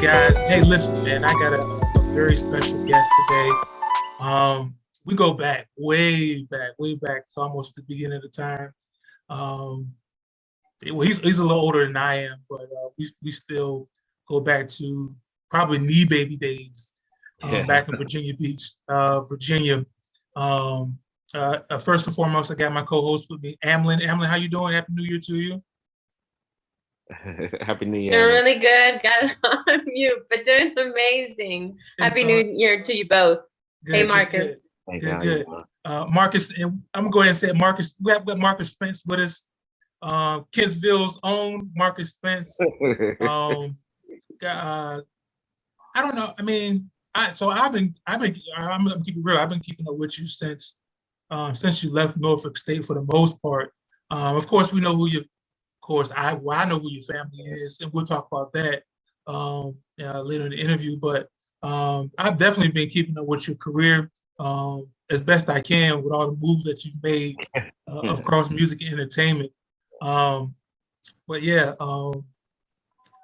guys. Hey, listen, man, I got a very special guest today. We go way back to almost the beginning of the time. Um, well, he's a little older than I am, but we still go back to probably knee baby days Yeah. back in Virginia Beach, Virginia. Um, First and foremost, I got my co-host with me, Amlin. Amlin, how you doing? Happy New Year to you. Happy New Year, Doing Alan. really good. Got it on mute, but doing amazing. It's Happy New Year to you both. Hey, good, good, Marcus. good. Thank you. Good, How you good. doing? Marcus, and I'm going to go ahead and say Marcus. We have got Marcus Spence with us, Kidsville's own Marcus Spence. Um, I don't know. I mean, I'm gonna keep it real. I've been keeping up with you since you left Norfolk State for the most part. Of course, we know who you. Of course, I know who your family is, and we'll talk about that later in the interview. But I've definitely been keeping up with your career as best I can with all the moves that you've made across music and entertainment. Um, but yeah,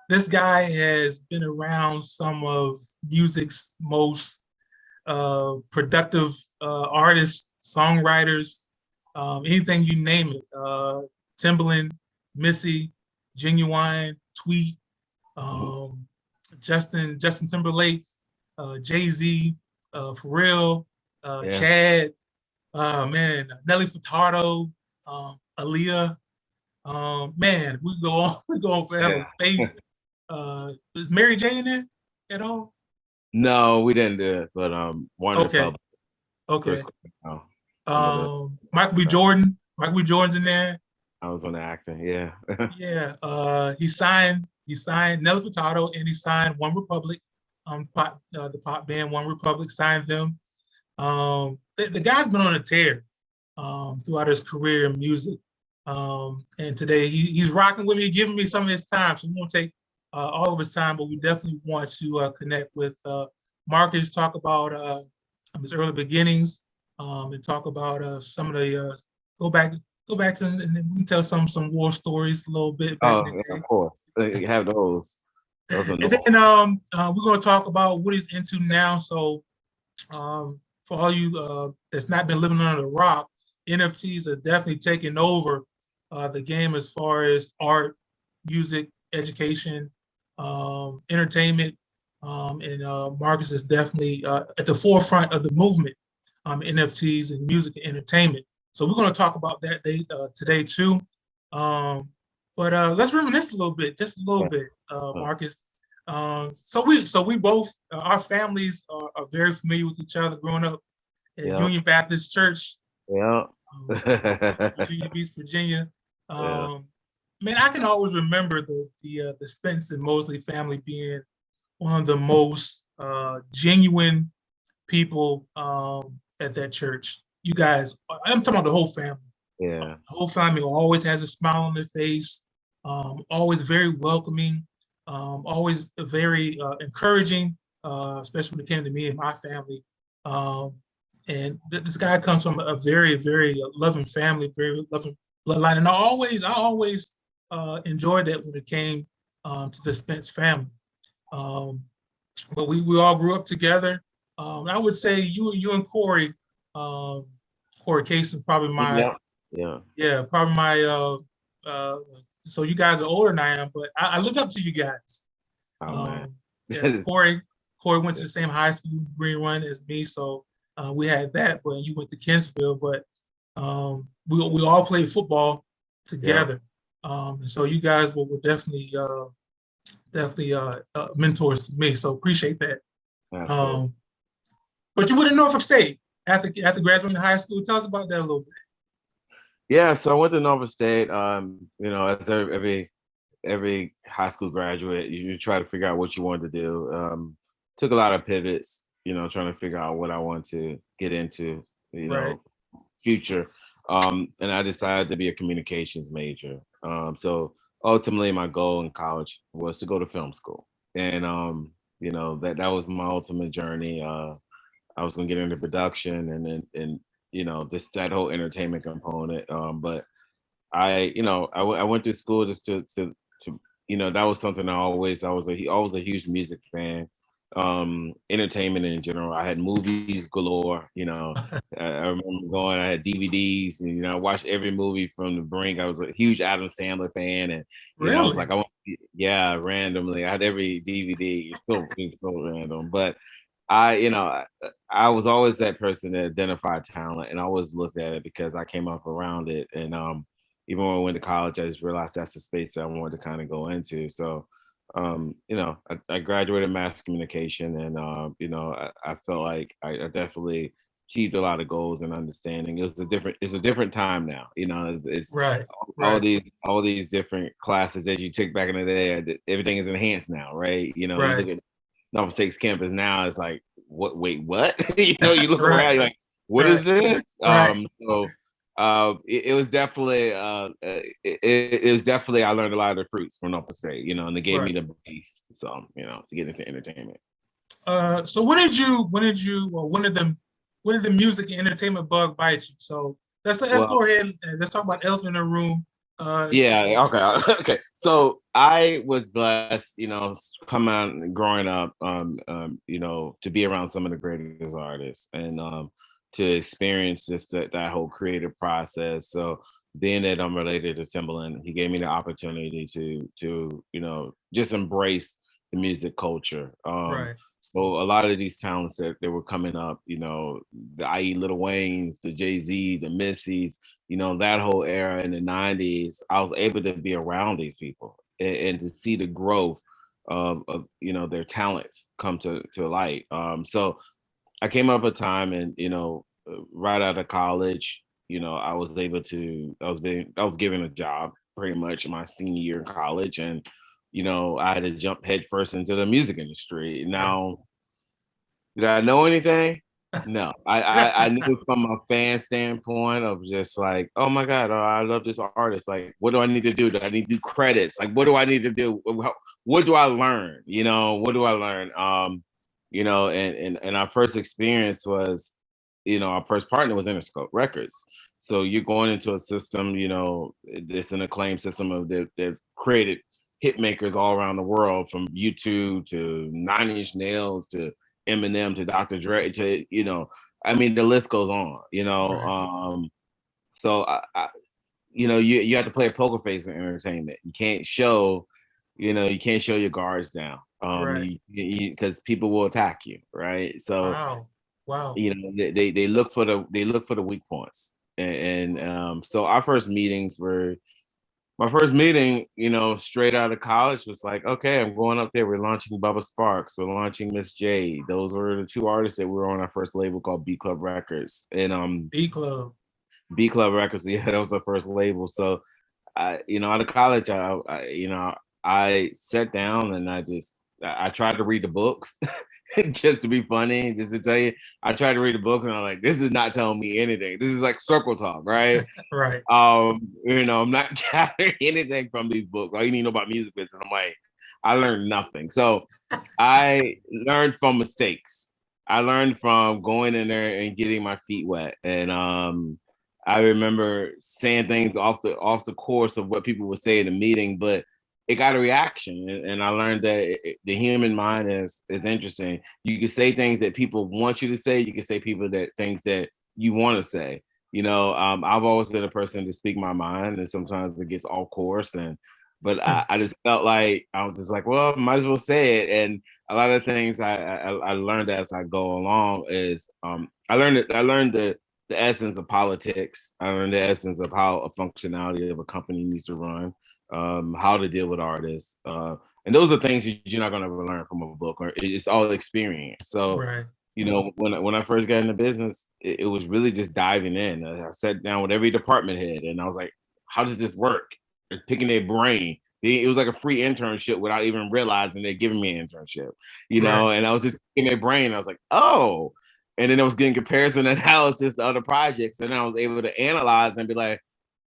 this guy has been around some of music's most productive artists, songwriters, anything you name it. Timbaland, Missy, Genuine, Tweet, um, Justin Timberlake, Jay-Z, Pharrell, Yeah. Chad, man, Nelly Furtado, Alliyah. Man, we go on forever. Yeah. Faith, is Mary J in there at all? No, we didn't do it, but One Okay, Republic, okay. Chris, some of the Michael B. Jordan. Michael B. Jordan's in there. I was on the acting. Yeah. Yeah. He signed Nelly Furtado and he signed One Republic. The pop band One Republic signed them. The guy's been on a tear throughout his career in music. And today he's rocking with me, giving me some of his time. So we won't take all of his time, but we definitely want to connect with Marcus, talk about his early beginnings, and talk about some of the go back go back to, and then we can tell some war stories a little bit back in Oh, the yeah, day. of course. You have those. Those are And then no. we're going to talk about what he's into now. So for all you that's not been living under the rock, NFTs are definitely taking over the game as far as art, music, education, entertainment, and Marcus is definitely at the forefront of the movement, NFTs and music and entertainment. So we're going to talk about that today too. Um, but let's reminisce a little bit, just a little Yeah. bit, Marcus. So we both our families are very familiar with each other growing up at Yeah. Union Baptist Church, Yeah. Virginia Beach, Virginia. Yeah. Man, I can always remember the Spence and Mosley family being one of the most genuine people at that church. You guys, I'm talking about the whole family. Yeah. The whole family always has a smile on their face, always very welcoming, always very encouraging, especially when it came to me and my family. Um, and this guy comes from a very, very loving family, very loving bloodline. And I always enjoyed that when it came to the Spence family. Um, but we all grew up together. I would say you and Corey, um, Corey Casey, probably my Yeah. Yeah. yeah, probably my uh so you guys are older than I am, but I look up to you guys. Oh man. Um yeah, Corey went to the same high school, Green Run, as me, so we had that, but you went to Kinsville, but we all played football Yeah. together. And so you guys were definitely mentors to me, so appreciate that. Absolutely. Um but you went to Norfolk State after graduating high school. Tell us about that a little bit. Yeah, so I went to Norfolk State. As every high school graduate, you try to figure out what you wanted to do. Took a lot of pivots, trying to figure out what I want to get into, Right. future. And I decided to be a communications major. So ultimately, my goal in college was to go to film school, and that was my ultimate journey. I was gonna get into production, and just that whole entertainment component. But I went to school just to that was something I was a huge music fan. Entertainment in general. I had movies galore. I remember going. I had DVDs, and I watched every movie from The Brink. I was a huge Adam Sandler fan, and I was like, Really? yeah, randomly. I had every DVD. It's so random, but I was always that person that identified talent, and I always looked at it because I came up around it, and even when I went to college, I just realized that's the space that I wanted to kind of go into. So, I graduated mass communication, and I felt like I definitely achieved a lot of goals and understanding. It's a different time now. It's Right. all Right. these different classes that you took back in the day. Everything is enhanced now, right? You look Right. at Norfolk State's campus now. It's like, what? Wait, what? You look Right. around, you're like, what is Right. this? Right. It was definitely it was definitely I learned a lot of the fruits from Norfolk State, and they gave me Right. the base, so to get into entertainment. So when did the music and entertainment bug bite you? So let's Well, go ahead and let's talk about elephant in the room. yeah, okay, okay. So I was blessed, coming out and growing up, to be around some of the greatest artists and to experience that whole creative process. So being that I'm related to Timbaland, he gave me the opportunity to just embrace the music culture. Right. So a lot of these talents that were coming up, the i.e. Lil Wayne's, the Jay-Z, the Missy's, that whole era in the 90s, I was able to be around these people and to see the growth of their talents come to light. So I came up a time and right out of college, I was given a job pretty much my senior year in college, and I had to jump headfirst into the music industry. Right. Now, did I know anything? No, I knew from a fan standpoint of just like, oh my God, I love this artist. Like, what do I need to do? Do I need to do credits? Like, what do I need to do? What do I learn? What do I learn? And our first experience was, our first partner was Interscope Records. So you're going into a system, it's an acclaimed system of they've created hit makers all around the world, from YouTube to Nine Inch Nails to Eminem to Dr. Dre to I mean the list goes on. Right. So you have to play a poker face in entertainment. You can't show your guards down. Right. Because people will attack you, right? So Wow. Wow. they look for the weak points, and so our first meetings were my first meeting, straight out of college was like, okay, I'm going up there. We're launching Bubba Sparks. We're launching Miss J. Those were the two artists that were on our first label called B Club Records. And B Club. B Club Records, yeah, that was the first label. So out of college, I sat down and I tried to read the books just to be funny, just to tell you. I tried to read the books and I'm like, this is not telling me anything. This is like circle talk, right? Right. I'm not gathering anything from these books. All you need to know about music business. And I'm like, I learned nothing. So I learned from mistakes. I learned from going in there and getting my feet wet. And I remember saying things off the course of what people would say in a meeting, but it got a reaction. And I learned that the human mind is interesting. You can say things that people want you to say. You can say things that you want to say. I've always been a person to speak my mind, and sometimes it gets off course. But I just felt like I was just like, well, might as well say it. And a lot of things I learned as I go along is I learned the essence of politics. I learned the essence of how a functionality of a company needs to run, how to deal with artists. And those are things you're not going to ever learn from a book, or it's all experience. So, Right. when I first got into business, it was really just diving in. I sat down with every department head and I was like, how does this work? They're picking their brain. It was like a free internship without even realizing they're giving me an internship, Right. and I was just in their brain. I was like, oh, and then I was getting comparison analysis to other projects, and I was able to analyze and be like,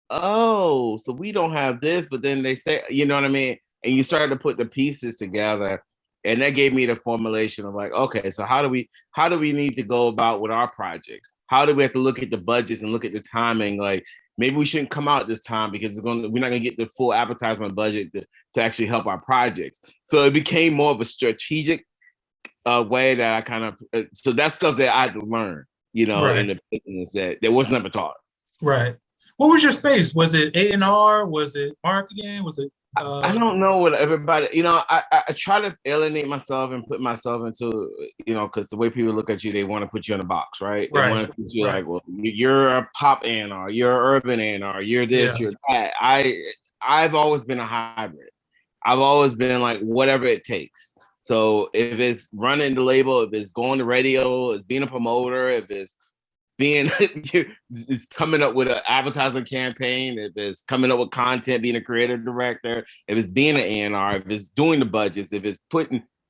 oh, so we don't have this, but then they say, you know what I mean? And you start to put the pieces together, and that gave me the formulation of like, okay, so how do we need to go about with our projects? How do we have to look at the budgets and look at the timing? Like, maybe we shouldn't come out this time because we're not gonna get the full advertisement budget to actually help our projects. So it became more of a strategic way that I kind of so that's stuff that I had to learn, in Right. the business that was never taught. Right. What was your space? Was it A&R? Was it marketing? Was it I don't know what everybody, I try to alienate myself and put myself into, because the way people look at you, they want to put you in a box, right? They right. want to put you Right. like, well, you're a pop A&R, you're an urban A&R, you're this, Yeah. you're that. I've always been a hybrid. I've always been like whatever it takes. So if it's running the label, if it's going to radio, it's being a promoter, if it's being it's coming up with an advertising campaign, if it's coming up with content, being a creative director, if it's being an A&R, if it's doing the budgets, if it's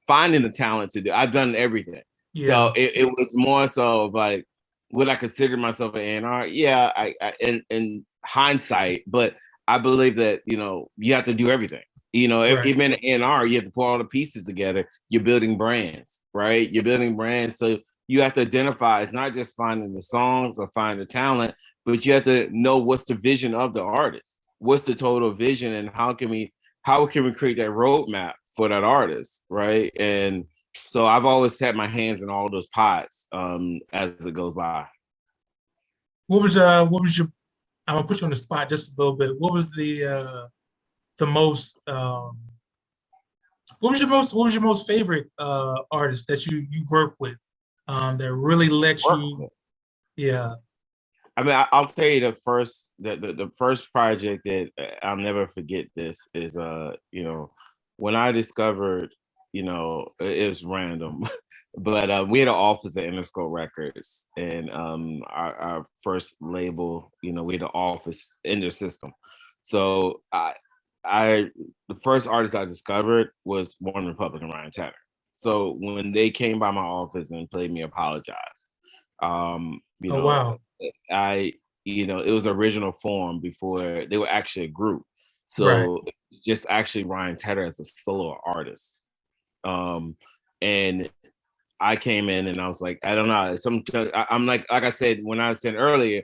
finding the talent to do, I've done everything. Yeah. So it was more so of like, would I consider myself an A&R? Yeah, I in hindsight, but I believe that you have to do everything. Right. Even an A&R, you have to put all the pieces together. You're building brands, right? You're building brands, so you have to identify. It's not just finding the songs or finding the talent, but you have to know what's the vision of the artist. What's the total vision, and how can we create that roadmap for that artist, right? And so I've always had my hands in all those pots as it goes by. What was your I'm gonna put you on the spot just a little bit. What was the most what was your most favorite artist that you work with that really let you yeah. I mean, I'll tell you the first project that I'll never forget this is when I discovered, it was random, but we had an office at Interscope Records, and our first label, we had an office in their system. So the first artist I discovered was One Republic and Ryan Tedder. So when they came by my office and played me Apologize, you Oh know, wow. I, it was original form before they were actually a group. Right. So just actually Ryan Tedder as a solo artist. Um, and I came in and I was like, I don't know. I'm like I said, when I said earlier,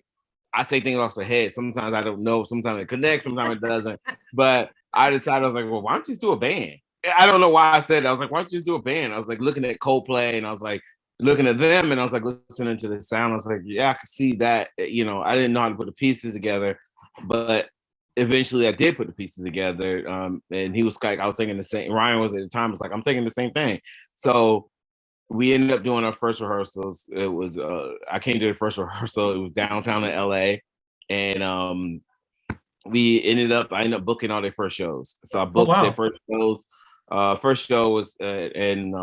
I say things off the head. Sometimes I don't know. Sometimes it connects. Sometimes it doesn't. But I decided, I was like, well, why don't you just do a band? I don't know why I said that. I was like, why don't you just do a band? I was like looking at Coldplay and I was like looking at them and I was like listening to the sound. I was like, yeah, I could see that. I didn't know how to put the pieces together, but eventually I did put the pieces together. And he was like, I was thinking the same. Ryan was at the time, was like, I'm thinking the same thing. So we ended up doing our first rehearsals. It was I came to the first rehearsal. It was downtown in LA, and I ended up booking all their first shows. So I Oh booked their wow. first shows. First show was in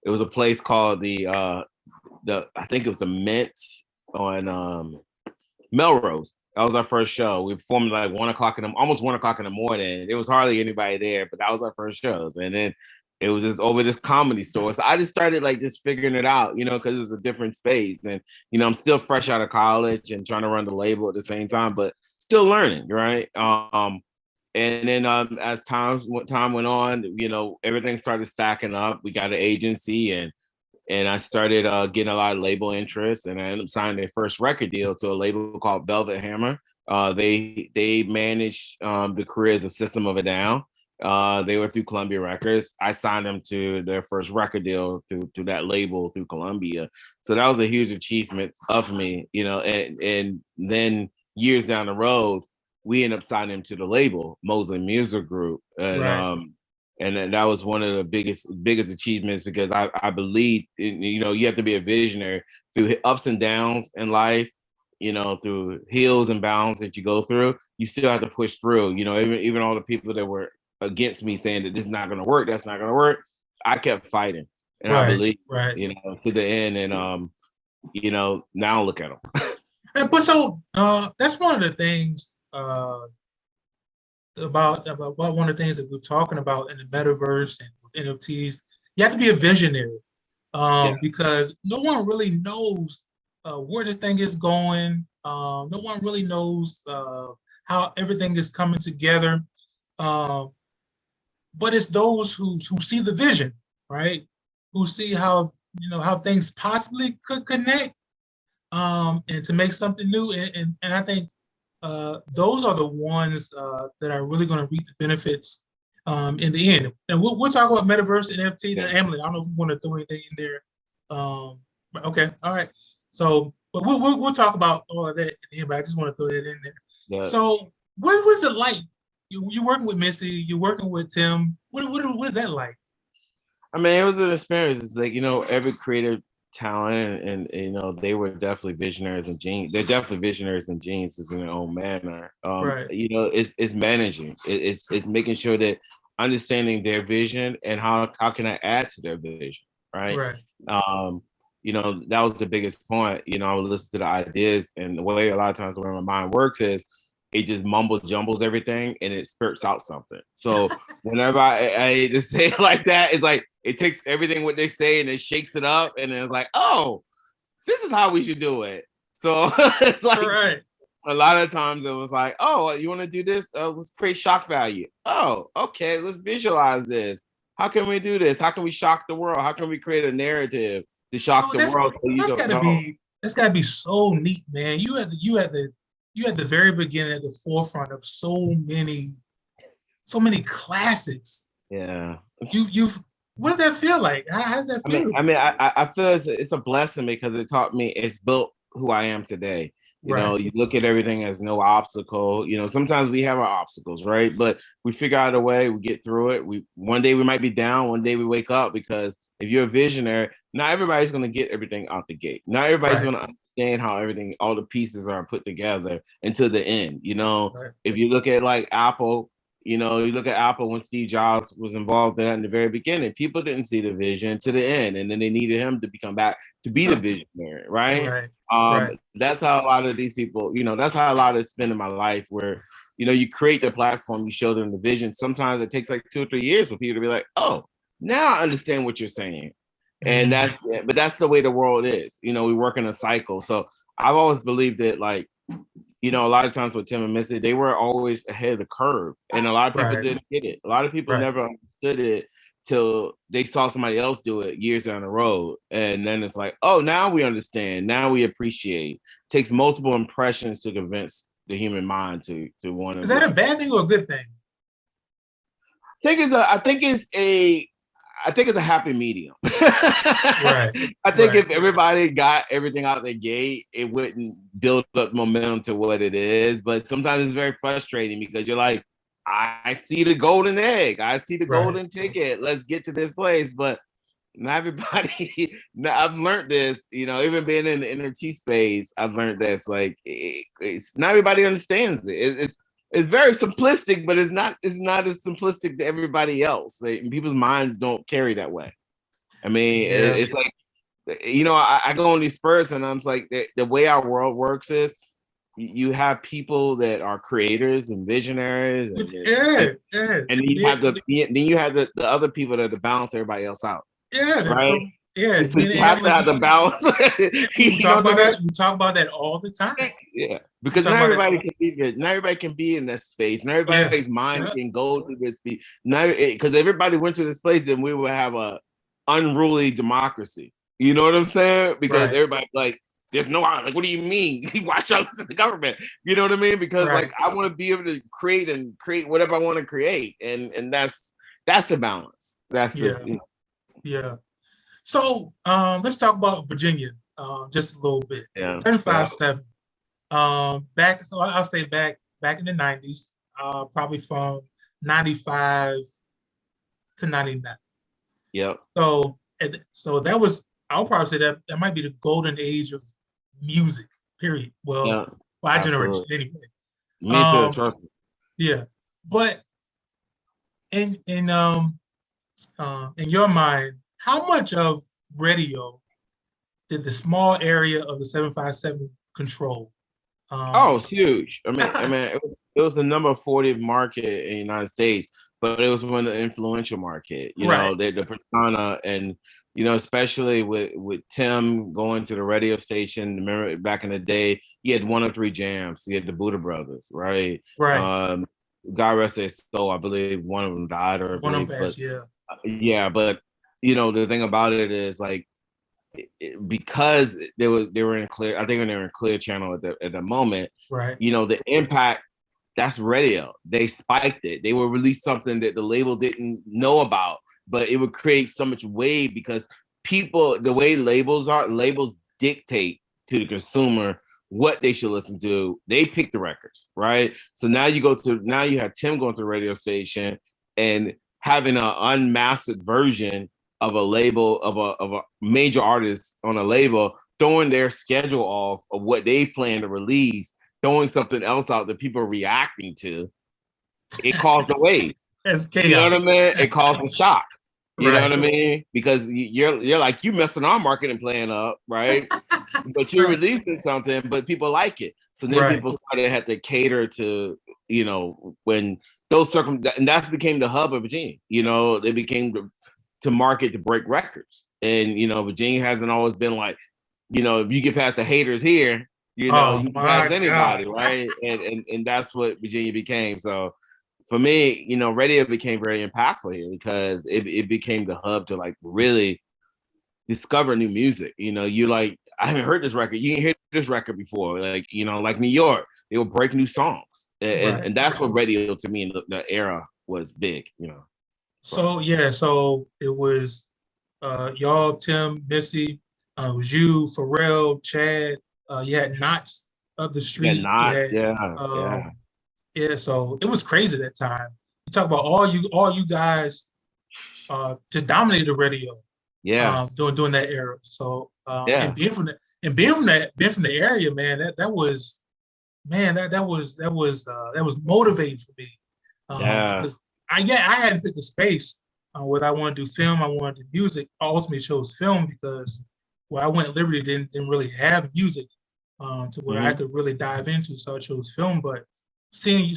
it was a place called I think it was the Mint on Melrose. That was our first show. We performed like almost 1 o'clock in the morning. There was hardly anybody there, but that was our first shows. And then it was just over this comedy store. So I just started like just figuring it out, because it was a different space. And I'm still fresh out of college and trying to run the label at the same time, but still learning, right? And then as time went on, everything started stacking up. We got an agency and I started getting a lot of label interest, and I ended up signing their first record deal to a label called Velvet Hammer. They managed the careers of System of a Down. They were through Columbia Records. I signed them to their first record deal through that label through Columbia. So that was a huge achievement of me, and then years down the road, we ended up signing them to the label, Mosley Music Group. Right. And then that was one of the biggest achievements because I believe you have to be a visionary through ups and downs in life, through hills and bounds that you go through. You still have to push through. Even all the people that were against me saying that this is not going to work, that's not going to work. I kept fighting, and I Right. believe Right. to the end. And now look at them. But so that's one of the things about one of the things that we're talking about in the metaverse and with NFTs. You have to be a visionary Yeah, because no one really knows where this thing is going. No one really knows how everything is coming together. Uh, but it's those who see the vision, right? Who see how how things possibly could connect and to make something new. And I think those are the ones that are really going to reap the benefits in the end. And we'll talk about metaverse, NFT, the Emily. I don't know if you want to throw anything in there. But okay, all right. So, but we'll talk about all of that in the end, but I just want to throw that in there. Yeah. So, what was it like? You're working with Missy, you're working with Tim. What is that like? I mean, it was an experience. It's like, every creative talent and they were definitely visionaries and genius. They're definitely visionaries and geniuses in their own manner. Right. It's managing. It's making sure that understanding their vision and how can I add to their vision, right? Right. That was the biggest point. I would listen to the ideas, and the way a lot of times the way my mind works is it just mumble jumbles everything and it spurts out something. So whenever I just say it like that, it's like it takes everything what they say and it shakes it up, and then it's like, oh, this is how we should do it. So it's like right. A lot of times it was like, oh, you want to do this? Let's create shock value. Oh, okay, let's visualize this. How can we do this? How can we shock the world? How can we create a narrative to shock the world so you don't know? That's gotta be so neat, man. You at the very beginning, at the forefront of so many classics. Yeah. You've what does that feel like? How does that feel? I feel it's a blessing because it taught me, it's built who I am today. You look at everything as no obstacle. Sometimes we have our obstacles, right? But we figure out a way, we get through it. One day we might be down, one day we wake up, because if you're a visionary, not everybody's going to get everything out the gate. Not everybody's going to understand how all the pieces are put together until the end. If you look at like Apple, you look at Apple when Steve Jobs was involved in that in the very beginning, people didn't see the vision to the end, and then they needed him to come back to be the visionary, right? That's how a lot of these people, that's how a lot of it's been in my life, where you create the platform, you show them the vision. Sometimes it takes like 2 or 3 years for people to be like, oh, now I understand what you're saying. And that's the way the world is. We work in a cycle. So I've always believed that, like, a lot of times with Tim and Missy, they were always ahead of the curve, and a lot of people didn't get it. A lot of people never understood it till they saw somebody else do it years down the road, and then it's like, oh, now we understand, now we appreciate. It takes multiple impressions to convince the human mind to want to. Is that a bad thing or a good thing? I think it's a happy medium. I think if everybody got everything out the gate, it wouldn't build up momentum to what it is. But sometimes it's very frustrating because you're like, I see the golden egg. I see the golden ticket. Let's get to this place. But not everybody, I've learned this, even being in the NFT space, I've learned this. Like, it's not everybody understands it. It's very simplistic, but it's not as simplistic to everybody else. People's minds don't carry that way. I mean, it's like, I go on these spurts, and I'm like, the way our world works is you have people that are creators and visionaries, and then you have the other people that balance everybody else out. Right. So you have to have the balance. We talk about that all the time. Yeah, because not everybody can be good. Not everybody can be in that space. Not everybody's mind can go to this speed. Because everybody went to this place, then we would have a unruly democracy. You know what I'm saying? Because everybody like, there's no, like, what do you mean? Why should I listen to the government? You know what I mean? Because like, I want to be able to create whatever I want to create, and that's the balance. That's yeah. So let's talk about Virginia just a little bit. 757. So I'll say back in the 90s, probably from 95 to 99. Yep. So that was, I'll probably say that might be the golden age of music, period. Well, for our generation anyway. Me too. Yeah. But in your mind, how much of radio did the small area of the 757 control? It's huge. I mean, it was the number 40 market in the United States, but it was one of the influential market. The persona, and especially with Tim going to the radio station. Remember back in the day, he had 103 jams. He had the Buddha Brothers, right? Right. God rest their soul. I believe one of them died, one of them passed. But the thing about it is, like, because they were in Clear, I think when they were in Clear Channel at the moment, Right. you know, the impact, that's radio. They spiked it. They would release something that the label didn't know about, but it would create so much wave because people, the way labels are, labels dictate to the consumer what they should listen to. They pick the records, right? So now you have Tim going to the radio station and having an unmastered version of a label of a major artist on a label throwing their schedule off of what they plan to release, throwing something else out that people are reacting to. It caused a wave. That's You know what I chaos. mean? It caused a shock. You know Right. what I mean? Because you're like, you messing our marketing plan up, right? But you're Right. releasing something, but people like it. So then Right. people started had to cater to, you know, when those and that became the hub of Virginia. You know, they became to market to break records. And you know, Virginia hasn't always been like, you know, if you get past the haters here, you know, Oh you can my pass anybody, God. right? And that's what Virginia became. So for me, you know, radio became very impactful here because it became the hub to like really discover new music. You know, you like, I haven't heard this record. You didn't hear this record before. Like, you know, like New York, they would break new songs. Right. And that's what radio to me in the era was big, you know. So yeah, so it was y'all, Tim, Missy, it was you, Pharrell, Chad, you had Knots up the Yeah, street, you Knots, had yeah, yeah, yeah, so it was crazy that time. You talk about all you guys just dominated the radio yeah, during that era. So and yeah, being from the area, man, that was man, that was motivating for me. yeah, Because I hadn't picked a space whether I want to do film, I wanted to do music. I ultimately chose film because where I went at Liberty didn't really have music to where I mm-hmm. could really dive into. So I chose film. But seeing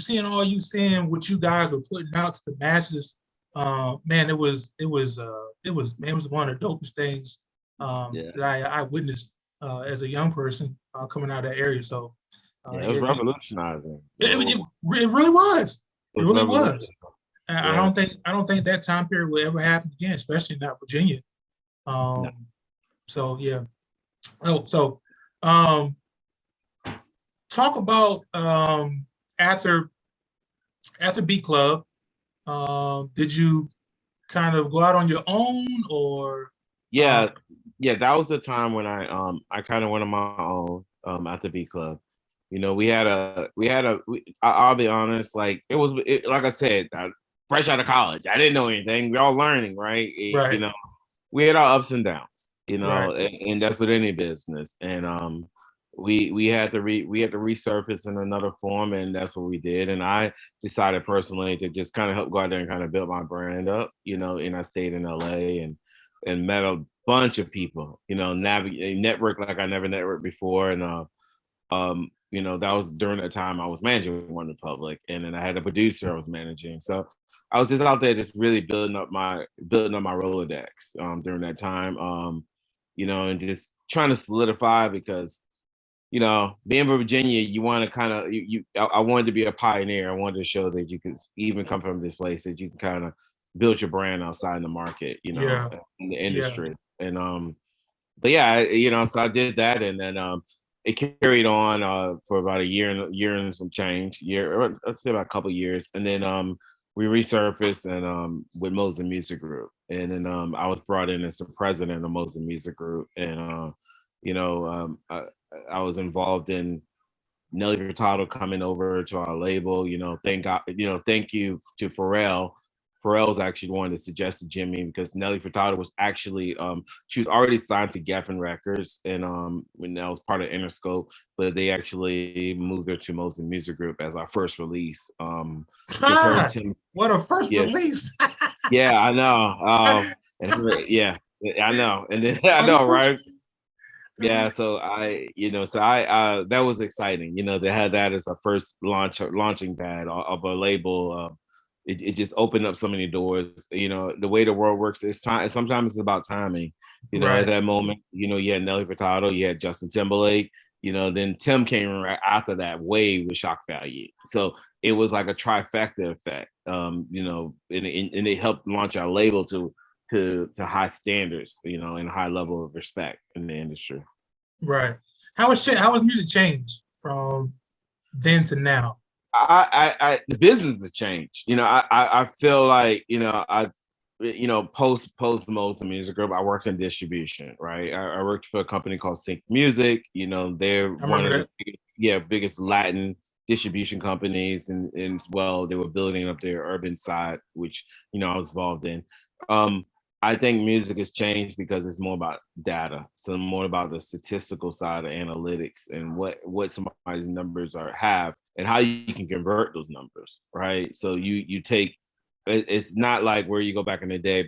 what you guys were putting out to the masses, man, it was one of the dopest things Yeah, that I witnessed as a young person coming out of that area. So yeah. It was it, revolutionizing. it really was. It It was really was. revolutionary. And Yeah, I don't think that time period will ever happen again, especially not Virginia. no. Um, so yeah. Oh, so um, talk about after Beat Club. Did you kind of go out on your own, or Yeah, yeah, that was the time when I kind of went on my own at the B Club. You know, I'll be honest, like like I said, fresh out of college, I didn't know anything. We all learning, right? You right, know, we had our ups and downs, you right, know, and that's with any business. And we had to we had to resurface in another form, and that's what we did. And I decided personally to just kind of help go out there and kind of build my brand up, you know. And I stayed in LA and met a bunch of people, you know, navigate network like I never networked before. And you know, that was during that time I was managing One Republic, and then I had a producer I was managing. So I was just out there just really building up my Rolodex during that time. You know, and just trying to solidify because, you know, being from Virginia, you want to kind of I wanted to be a pioneer. I wanted to show that you could even come from this place that you can kind of build your brand outside in the market, you know, yeah, in the yeah, industry. And but yeah, you know, so I did that, and then it carried on for about a year and some change, I'd say about a couple years, and then we resurfaced and with Mosen Music Group, and then I was brought in as the president of Mosen Music Group, and you know, I was involved in Nelly Furtado coming over to our label. You know, thank God, you know, thank you to Pharrell. Pharrell was actually the one that suggested Jimmy because Nelly Furtado was actually she was already signed to Geffen Records, and when that was part of Interscope, but they actually moved her to Mosen Music Group as our first release. Because her and ah, Tim, what a first yeah, release. yeah, I know. Yeah, I know, and then I What a know, first right? Yeah, so you know, so I that was exciting. You know, they had that as a first launching pad of a label. It just opened up so many doors. You know, the way the world works, it's time. Sometimes it's about timing. You know, at right, that moment, you know, you had Nelly Furtado, you had Justin Timberlake. You know, then Tim came right after that wave with shock value. So it was like a trifecta effect. You know, and it helped launch our label to to high standards, and high level of respect in the industry. Right. How has music changed from then to now? The business has changed. I feel like, post most music group, I worked in distribution, right? I worked for a company called Sync Music. They're one of the biggest Latin distribution companies, and as well, they were building up their urban side, which I was involved in. I think music has changed because it's more about data, so more about the statistical side of analytics and what somebody's numbers have and how you can convert those numbers, right? So you take, it's not like where you go back in the day,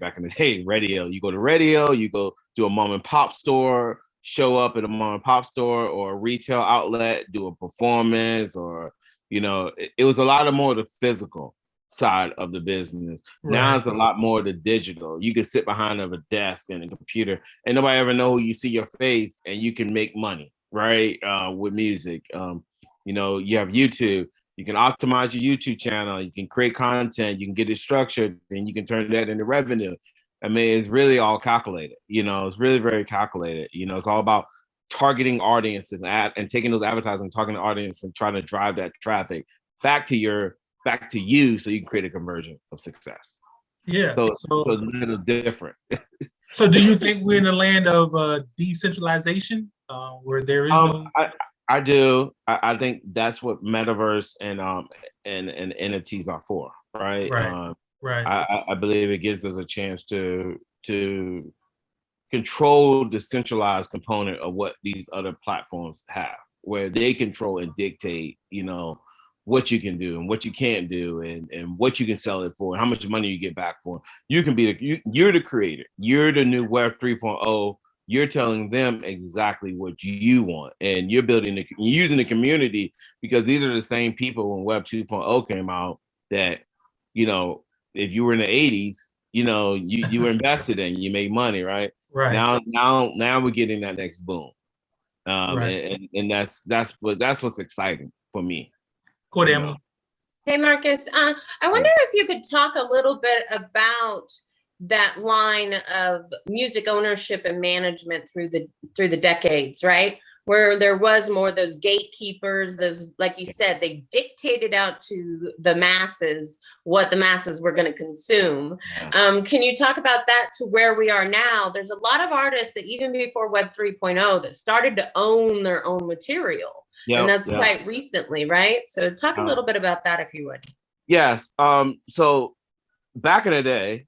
radio, you go to radio, you go to a mom and pop store, show up at a mom and pop store or a retail outlet, do a performance, or, it was a lot of more the physical side of the business. Right. Now it's a lot more the digital. You can sit behind a desk and a computer and nobody ever know you see your face, and you can make money, right? With music. You have YouTube. You can optimize your YouTube channel. You can create content. You can get it structured, and you can turn that into revenue. I mean, it's really all calculated. It's really very calculated. It's all about targeting audiences and taking those advertising, targeting the audience, and trying to drive that traffic back to you, so you can create a conversion of success. Yeah. So it's a little different. So do you think we're in a land of decentralization, where there is no? I do. I think that's what metaverse and NFTs are for, right? Right. Right. I believe it gives us a chance to control the centralized component of what these other platforms have, where they control and dictate, what you can do and what you can't do, and what you can sell it for and how much money you get back for. You can be you're the creator. You're the new Web 3.0. You're telling them exactly what you want, and you're using the community, because these are the same people when Web 2.0 came out that, if you were in the 80s, you were invested in, you made money, right? Right. Now we're getting that next boom. Right. And that's what's exciting for me. Go ahead, Emily. Hey, Marcus. I wonder if you could talk a little bit about that line of music ownership and management through the decades, right? Where there was more those gatekeepers, those, like you said, they dictated out to the masses what the masses were going to consume. Can you talk about that to where we are now? There's a lot of artists that even before Web 3.0 that started to own their own material. And that's quite recently, right? So talk a little bit about that, if you would. Yes. So back in the day,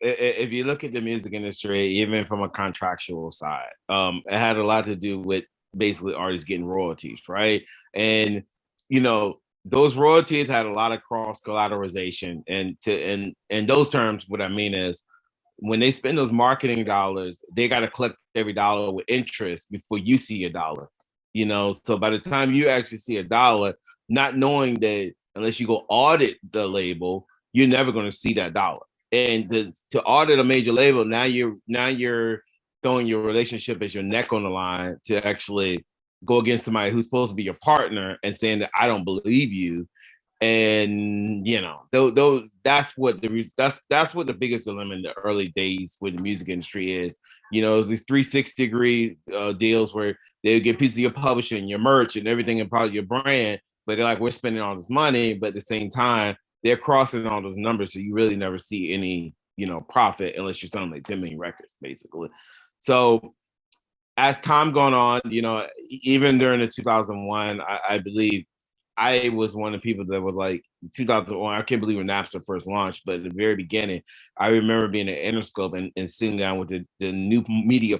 if you look at the music industry, even from a contractual side, it had a lot to do with basically artists getting royalties, right? And those royalties had a lot of cross collateralization, and in those terms, what I mean is, when they spend those marketing dollars, they got to collect every dollar with interest before you see a dollar. So by the time you actually see a dollar, not knowing that unless you go audit the label, you're never going to see that dollar. And to audit a major label, now you're throwing your relationship as your neck on the line to actually go against somebody who's supposed to be your partner and saying that I don't believe you. And that's what the biggest dilemma in the early days with the music industry is. It was these 360-degree deals where they would get pieces of your publishing, your merch, and everything, and probably your brand. But they're like, we're spending all this money, but at the same time, they're crossing all those numbers, so you really never see any, profit unless you're selling like 10 million records, basically. So as time gone on, even during the 2001, I believe I was one of the people that was like 2001. I can't believe when Napster first launched, but at the very beginning, I remember being at Interscope and sitting down with the new media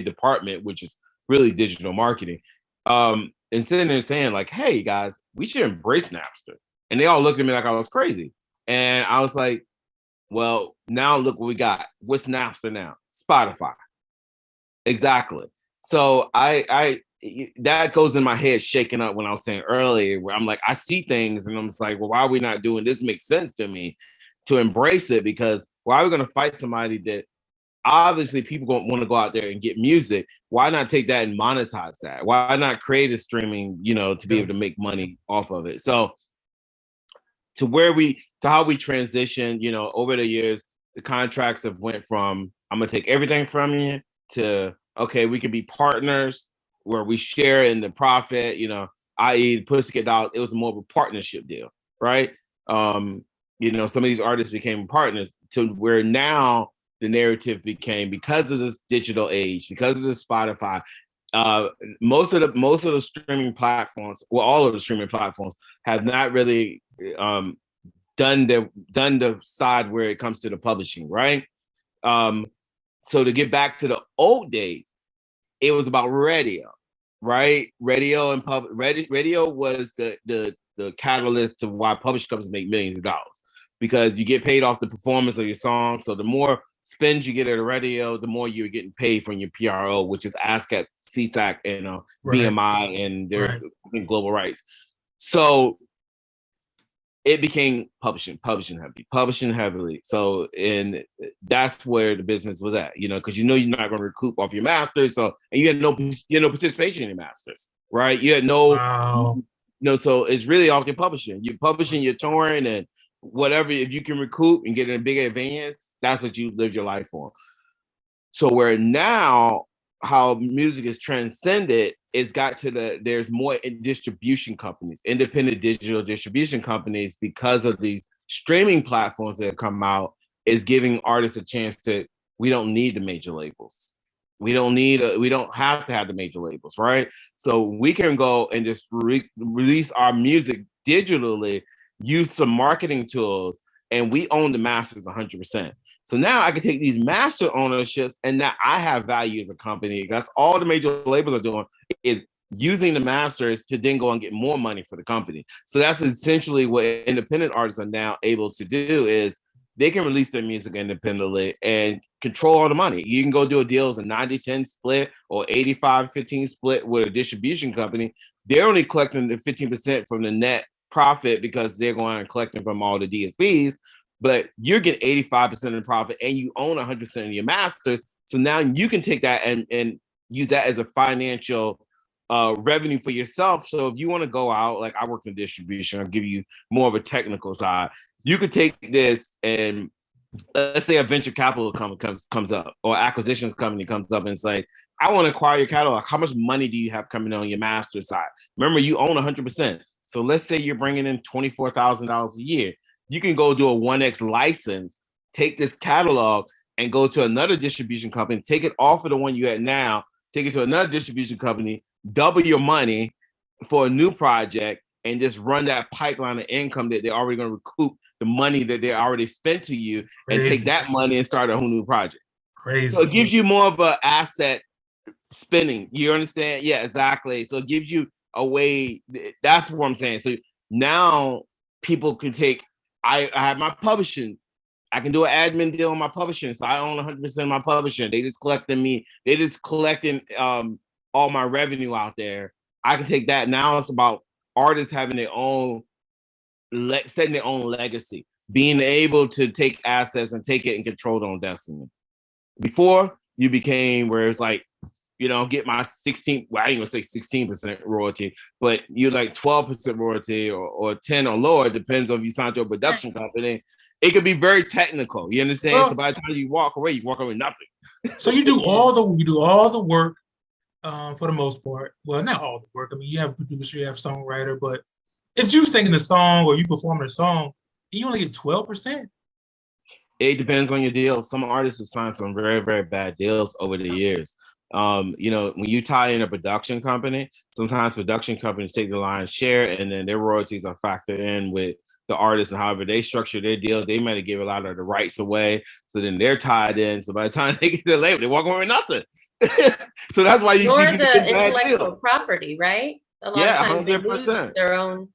department, which is really digital marketing, and sitting there saying like, "Hey guys, we should embrace Napster." And they all looked at me like I was crazy. And I was like, well, now look what we got. What's Napster now? Spotify. Exactly. So I that goes in my head shaking up when I was saying earlier, where I'm like, I see things and I'm just like, well, why are we not doing this? Makes sense to me to embrace it, because why are we going to fight somebody that obviously people want to go out there and get music? Why not take that and monetize that? Why not create a streaming, to be able to make money off of it? So to where we So how we transitioned, you know, over the years, the contracts have went from I'm gonna take everything from you to okay, we can be partners where we share in the profit, you know, i.e. Pussycat Dolls, it was more of a partnership deal, right? Um, you know, some of these artists became partners to where now the narrative became because of this digital age, because of the Spotify, uh, most of the streaming platforms, well, all of the streaming platforms have not really done the side where it comes to the publishing, right? Um, so to get back to the old days, it was about radio, right? Radio and radio was the catalyst to why publishing companies make millions of dollars because you get paid off the performance of your song. So the more spins you get at the radio, the more you're getting paid from your PRO, which is ASCAP, CSAC, and Right. BMI and their Right. global rights. So it became publishing heavily. So, and that's where the business was at, you know, because you know you're not going to recoup off your masters. So, and you had no participation in your masters, right? You had Wow. so it's really off your publishing. You're publishing, you're touring, and whatever. If you can recoup and get in a big advance, that's what you live your life for. So where now how music is transcended, it's got to there's more distribution companies, independent digital distribution companies, because of these streaming platforms that have come out, is giving artists a chance to, we don't need the major labels. We don't have to have the major labels, right? So we can go and just release our music digitally, use some marketing tools, and we own the masters 100%. So now I can take these master ownerships, and now I have value as a company. That's all the major labels are doing, is using the masters to then go and get more money for the company. So that's essentially what independent artists are now able to do, is they can release their music independently and control all the money. You can go do a deal as a 90-10 split or 85-15 split with a distribution company. They're only collecting the 15% from the net profit because they're going and collecting from all the DSPs, but you're getting 85% of the profit and you own 100% of your masters. So now you can take that and use that as a financial revenue for yourself. So if you want to go out, like I work in distribution, I'll give you more of a technical side. You could take this and let's say a venture capital comes up, or acquisitions company comes up and say, I want to acquire your catalog. How much money do you have coming on your master side? Remember, you own 100%. So let's say you're bringing in $24,000 a year. You can go do a 1X license, take this catalog and go to another distribution company, take it off of the one you at now, take it to another distribution company, double your money for a new project, and just run that pipeline of income that they're already going to recoup the money that they already spent to you, and take that money and start a whole new project. Crazy. So it gives you more of an asset spending. You understand? Yeah, exactly. So it gives you a way. That's what I'm saying. So now people can take, I have my publishing. I can do an admin deal on my publishing. So I own 100% of my publishing. They just collecting all my revenue out there. I can take that. Now it's about artists having their own, setting their own legacy, being able to take assets and take it and control their own destiny. Before, you became where it's like, you know, get my 16, well, I ain't gonna say 16% royalty, but you're like 12% royalty or 10 or lower. It depends on if you sign to a production company. It could be very technical. You understand? Well, so by the time you walk away with nothing. So you do all the work for the most part. Well, not all the work. I mean, you have a producer, you have a songwriter, but if you singing a song or you performing a song, you only get 12%. It depends on your deal. Some artists have signed some very, very bad deals over the years. You know, when you tie in a production company, sometimes production companies take the lion's share, and then their royalties are factored in with the artists, and however they structure their deal, they might give a lot of the rights away. So then they're tied in. So by the time they get to the label, they walk away with nothing. So that's why you Nor see the intellectual property, right? A lot of times 100%. They lose their own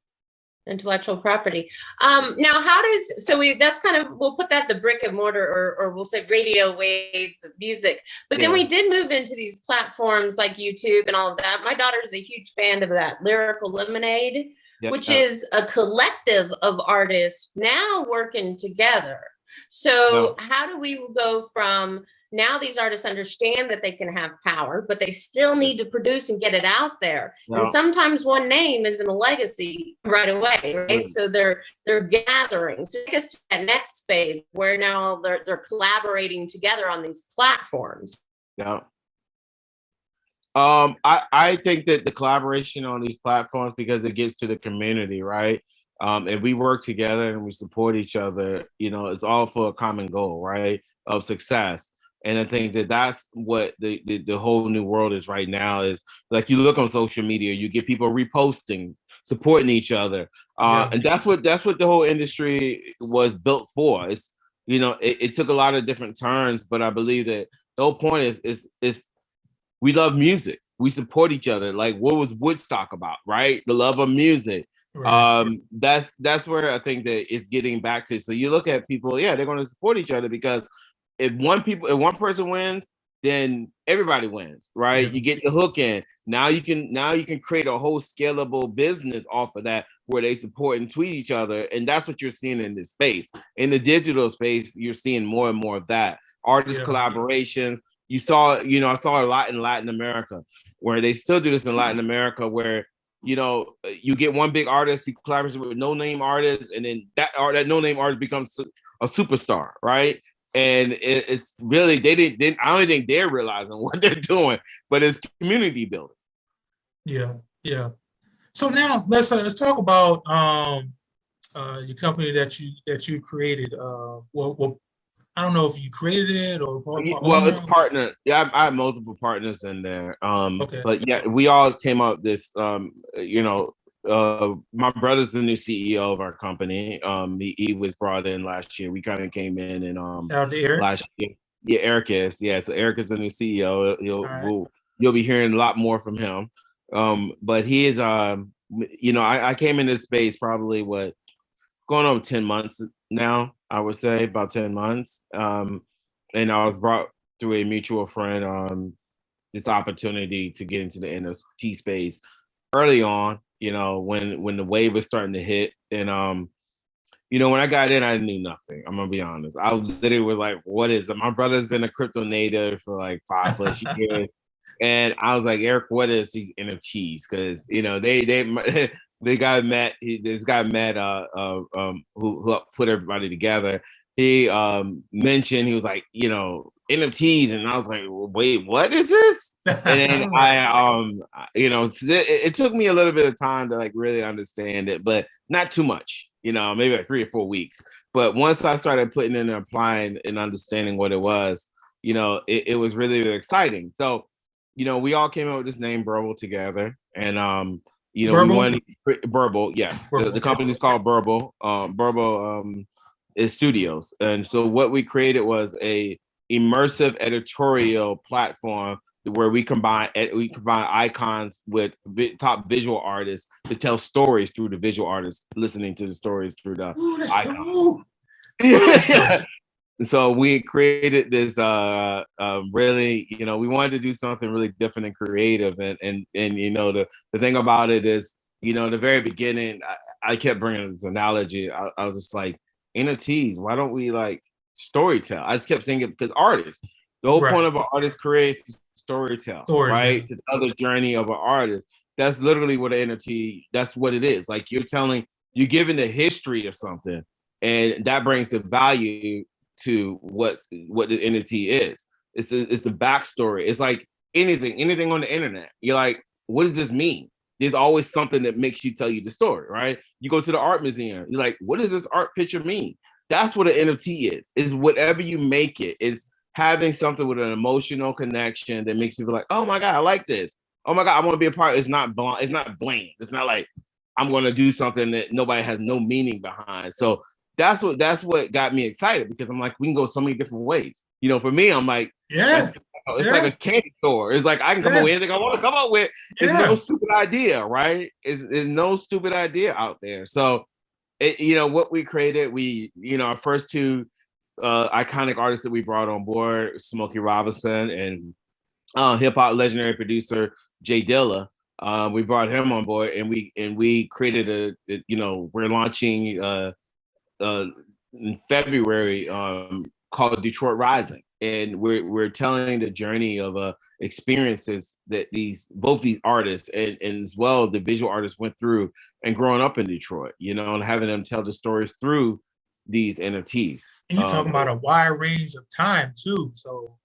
intellectual property. Now, how does, so that's kind of, we'll put that the brick and mortar, or we'll say radio waves of music. But then we did move into these platforms like YouTube and all of that. My daughter's a huge fan of that Lyrical Lemonade, which is a collective of artists now working together. So how do we go from Now these artists understand that they can have power, but they still need to produce and get it out there. Yeah. And sometimes one name isn't a legacy right away, right? Mm. So they're gathering. So take us to that next phase where now they're collaborating together on these platforms. Yeah. I think that the collaboration on these platforms, because it gets to the community, right? And we work together and we support each other, you know, it's all for a common goal, right? Of success. And I think that that's what the whole new world is right now, is like you look on social media, you get people reposting, supporting each other. Yeah. And that's what the whole industry was built for. It's, you know, it took a lot of different turns, but I believe that the whole point is we love music. We support each other. Like, what was Woodstock about, right? The love of music. Right. That's where I think that it's getting back to. So you look at people, yeah, they're going to support each other, because if one person wins, then everybody wins, right? Yeah. You get the hook in. Now you can create a whole scalable business off of that, where they support and tweet each other. And that's what you're seeing in this space. In the digital space, you're seeing more and more of that. Artist Yeah. collaborations. You saw, you know, I saw a lot in Latin America, where they still do this in Latin America, where, you know, you get one big artist, he collaborates with no-name artist, and then that no-name artist becomes a superstar, right? And it's really, I don't think they're realizing what they're doing, but it's community building. Yeah. Yeah. So now let's talk about your company that you created. Well, I don't know if you created it or Well, it's owner. partner. Yeah, I have multiple partners in there. Okay. But yeah, we all came up with this. You know, my brother's the new CEO of our company. He was brought in last year. We kind of came in and Shout out to Eric. last year. Yeah, Eric is. Yeah, so Eric is the new CEO. All right. You'll be hearing a lot more from him. But he is. You know, I came in this space probably going on 10 months now. I would say about 10 months. And I was brought through a mutual friend this opportunity to get into the NFT space early on, you know, when the wave was starting to hit. And you know, when I got in, I knew nothing. I'm gonna be honest. I literally was like, what is it? My brother's been a crypto native for like 5+ years. And I was like, Eric, what is these NFTs? Because, you know, they got met. This guy met who put everybody together. He mentioned, he was like, you know, NFTs, and I was like, well, wait, what is this? And then you know, it took me a little bit of time to like really understand it, but not too much. You know, maybe like 3 or 4 weeks. But once I started putting in and applying and understanding what it was, you know, it was really, really exciting. So, you know, we all came up with this name Burble together, and you know, Burble? we wanted Burble. Yes, Burble, the company's called Burble. Burble is studios, and so what we created was a immersive editorial platform where we combine icons with top visual artists to tell stories through the visual artists listening to the stories through the icons. So we created this really, you know, we wanted to do something really different and creative, and you know, the thing about it is, you know, in the very beginning, I kept bringing this analogy. I was just like, NFTs, why don't we like storytell? I just kept saying it because artists, the whole point of an artist's career is storytell, right? Yeah. To tell the journey of an artist. That's literally what an NFT, that's what it is. Like you're giving the history of something, and that brings the value to what the NFT is. It's a backstory. It's like anything on the internet. You're like, what does this mean? There's always something that makes you tell you the story, right? You go to the art museum, you're like, what does this art picture mean? That's what an NFT is. Is whatever you make it. Is having something with an emotional connection that makes people like, oh my God, I like this. Oh my God, I want to be a part. It's not bland. It's not bland. It's not like I'm going to do something that nobody has no meaning behind. So that's what got me excited, because I'm like, we can go so many different ways. You know, for me, I'm like, it's like a candy store. It's like I can come up with anything I want to come up with. It's no stupid idea, right? It's no stupid idea out there. So, you know, what we created, you know, our first two iconic artists that we brought on board, Smokey Robinson and hip hop legendary producer Jay Dilla. We brought him on board, and we created you know, we're launching in February called Detroit Rising. and we're telling the journey of experiences that both these artists and as well the visual artists went through and growing up in Detroit, and having them tell the stories through these NFTs. And you're talking about a wide range of time too. So,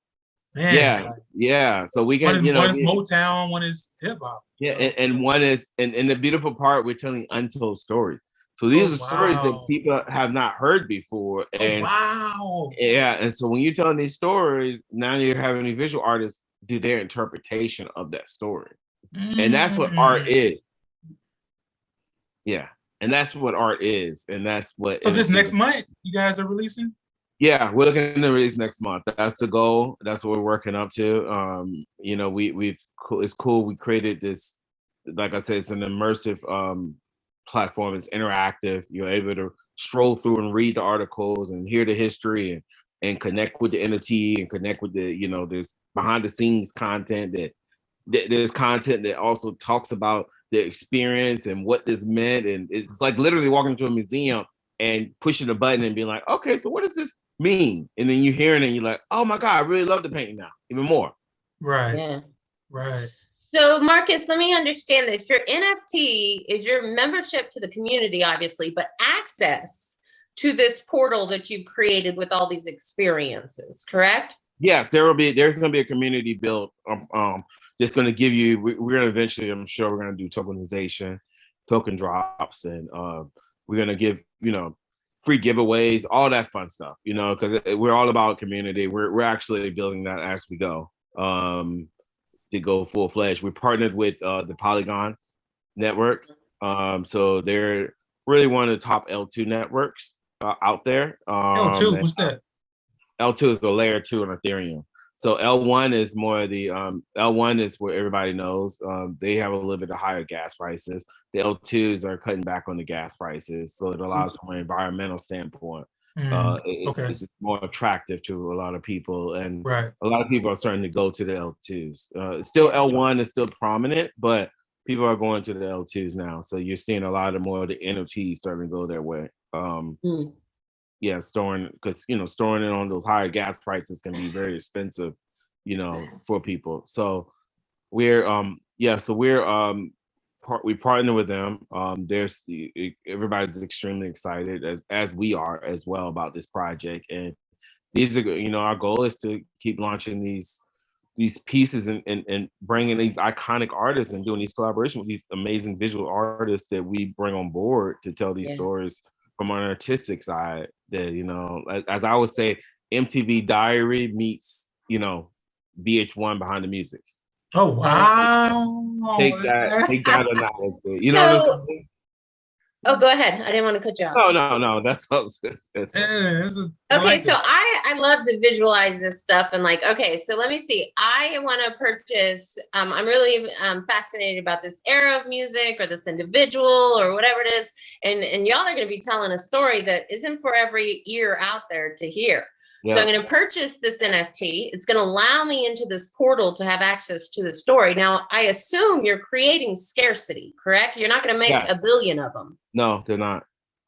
man, yeah, like, yeah. So we one can, is, one is Motown, one is hip hop. yeah, and one is, and the beautiful part, we're telling untold stories. So these are stories that Wow. people have not heard before. And wow. yeah, and so when you're telling these stories, now you're having the visual artists do their interpretation of that story. And that's what art is. Yeah. And that's what art is. And that's what So this NFT next month, you guys are releasing? Yeah, we're looking to release next month. That's the goal. That's what we're working up to. It's cool. We created this, like I said, it's an immersive platform. It's interactive. You're able to stroll through and read the articles and hear the history and connect with the NFT and connect with there's behind the scenes content that there's content that also talks about the experience and what this meant. And it's like literally walking into a museum and pushing a button and being like, okay, so what does this mean? And then you hear it and you're like, oh my God, I really love the painting now, even more. Right. Yeah. Right. So Marcus, let me understand this. Your NFT is your membership to the community, obviously, but access to this portal that you've created with all these experiences, correct? Yes, there's going to be a community built that's going to give you, we're going to eventually, I'm sure we're going to do tokenization, token drops, and we're going to give, free giveaways, all that fun stuff, because we're all about community. We're actually building that as we go to go full-fledged. We partnered with the Polygon network. So they're really one of the top L2 networks out there. L2, what's that? L2 is the layer 2 on Ethereum. So L1 is more the L1 is where everybody knows. They have a little bit of higher gas prices. The L2s are cutting back on the gas prices, so it allows from an environmental standpoint. It's more attractive to a lot of people, and right. A lot of people are starting to go to the L2s. Still L1 is still prominent, but people are going to the L2s now. So you're seeing a lot more of the NFTs starting to go their way. Yeah, storing it on those higher gas prices can be very expensive, for people. So we're we partner with them. Everybody's extremely excited as we are as well about this project. And these are, our goal is to keep launching these pieces and bringing these iconic artists and doing these collaborations with these amazing visual artists that we bring on board to tell these stories from an artistic side. That, as I would say, MTV Diary meets, VH1 behind the music. Oh, wow. Take that analogy. You know what I'm saying? Oh, go ahead. I didn't want to cut you off. No. That's okay, so I love to visualize this stuff and okay, so let me see. I want to purchase, I'm really fascinated about this era of music or this individual or whatever it is. And y'all are going to be telling a story that isn't for every ear out there to hear. Yeah. So I'm going to purchase this NFT. It's going to allow me into this portal to have access to the story. Now, I assume you're creating scarcity, correct? You're not going to make a billion of them. No, they're not.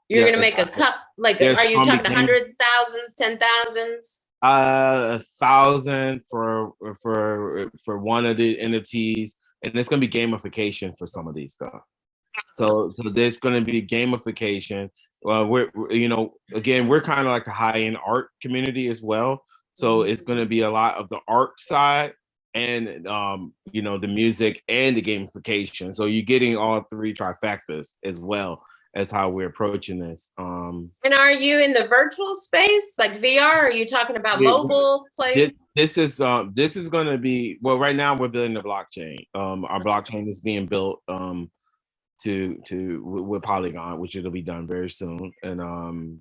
You're going to make a cup, are you talking hundreds, thousands, 10,000s? 1,000 for one of the NFTs, and it's going to be gamification for some of these stuff. So there's going to be gamification. We're kind of like the high-end art community as well. So it's going to be a lot of the art side and the music and the gamification. So you're getting all three trifectas as well as how we're approaching this. And are you in the virtual space, like VR? Or are you talking about mobile play? This is going to be, well, right now we're building the blockchain. Our blockchain is being built with Polygon, which it'll be done very soon. And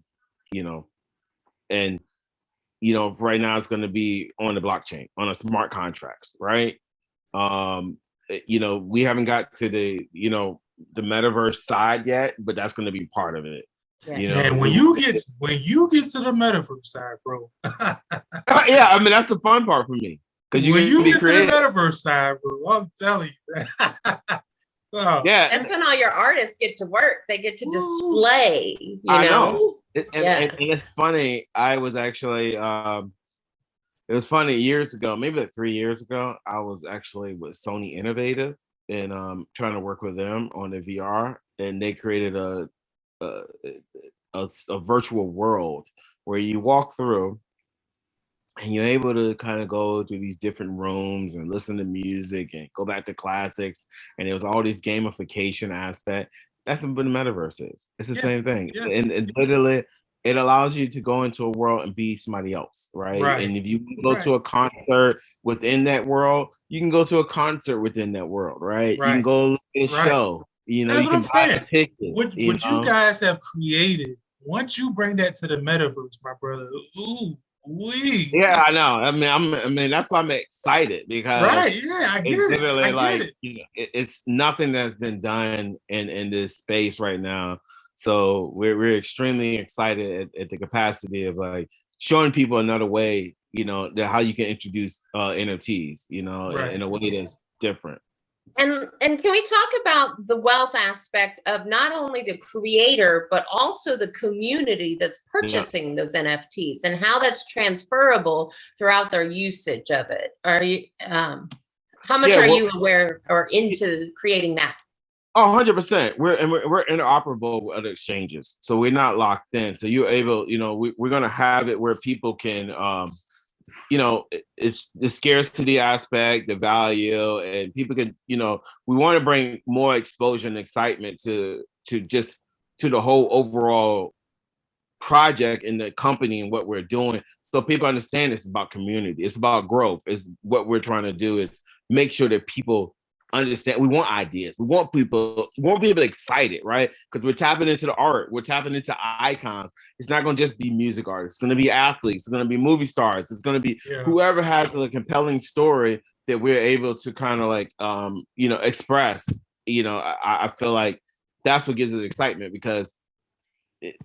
right now it's going to be on the blockchain, on a smart contracts, right? We haven't got to the metaverse side yet, but that's going to be part of it. And when you get to the metaverse side, bro. Yeah, I mean that's the fun part for me, because when you get to the metaverse side, bro, I'm telling you. Yeah, that's when all your artists get to work. They get to display. I know. And it's funny. I was actually It was funny years ago, maybe like 3 years ago. I was actually with Sony Innovative and trying to work with them on the VR, and they created a, a virtual world where you walk through and you're able to kind of go through these different rooms and listen to music and go back to classics. And there was all these gamification aspect. That's what the metaverse is. It's the Yeah, same thing. yeah, And literally, it allows you to go into a world and be somebody else, right? right, And if you go right, to a concert within that world, you can go to a concert within that world, right? You can right, go look at a right. show. You know, That's you what I'm can buy a saying. ticket. You What you know, guys have created, once you bring that to the metaverse, my brother, ooh, we. yeah, I know. I mean, that's why I'm excited because Right, yeah, I get it's it. I literally get like, it. you know, it's nothing that's been done in this space right now. So we're extremely excited at the capacity of like showing people another way, you know, that how you can introduce NFTs, you know, in Right. a way that's different. And can we talk about the wealth aspect of not only the creator, but also the community that's Yeah. purchasing those NFTs and how that's transferable throughout their usage of it? Are you how much Yeah, are well, you aware or into creating that? oh, 100%. We're interoperable with other exchanges. So we're not locked in. So you're able, you know, we're gonna have it where people can you know, it's the scarcity aspect, the value, and people can, you know, we want to bring more exposure and excitement to just to the whole overall project and the company and what we're doing. So people understand it's about community, it's about growth. Is what we're trying to do is make sure that people understand. We want ideas. We want people excited, right? Because we're tapping into the art, we're tapping into icons. It's not going to just be music artists. It's going to be athletes. It's going to be movie stars. It's going to be Yeah. whoever has a compelling story that we're able to kind of like, you know, express. You know, I feel like that's what gives it excitement because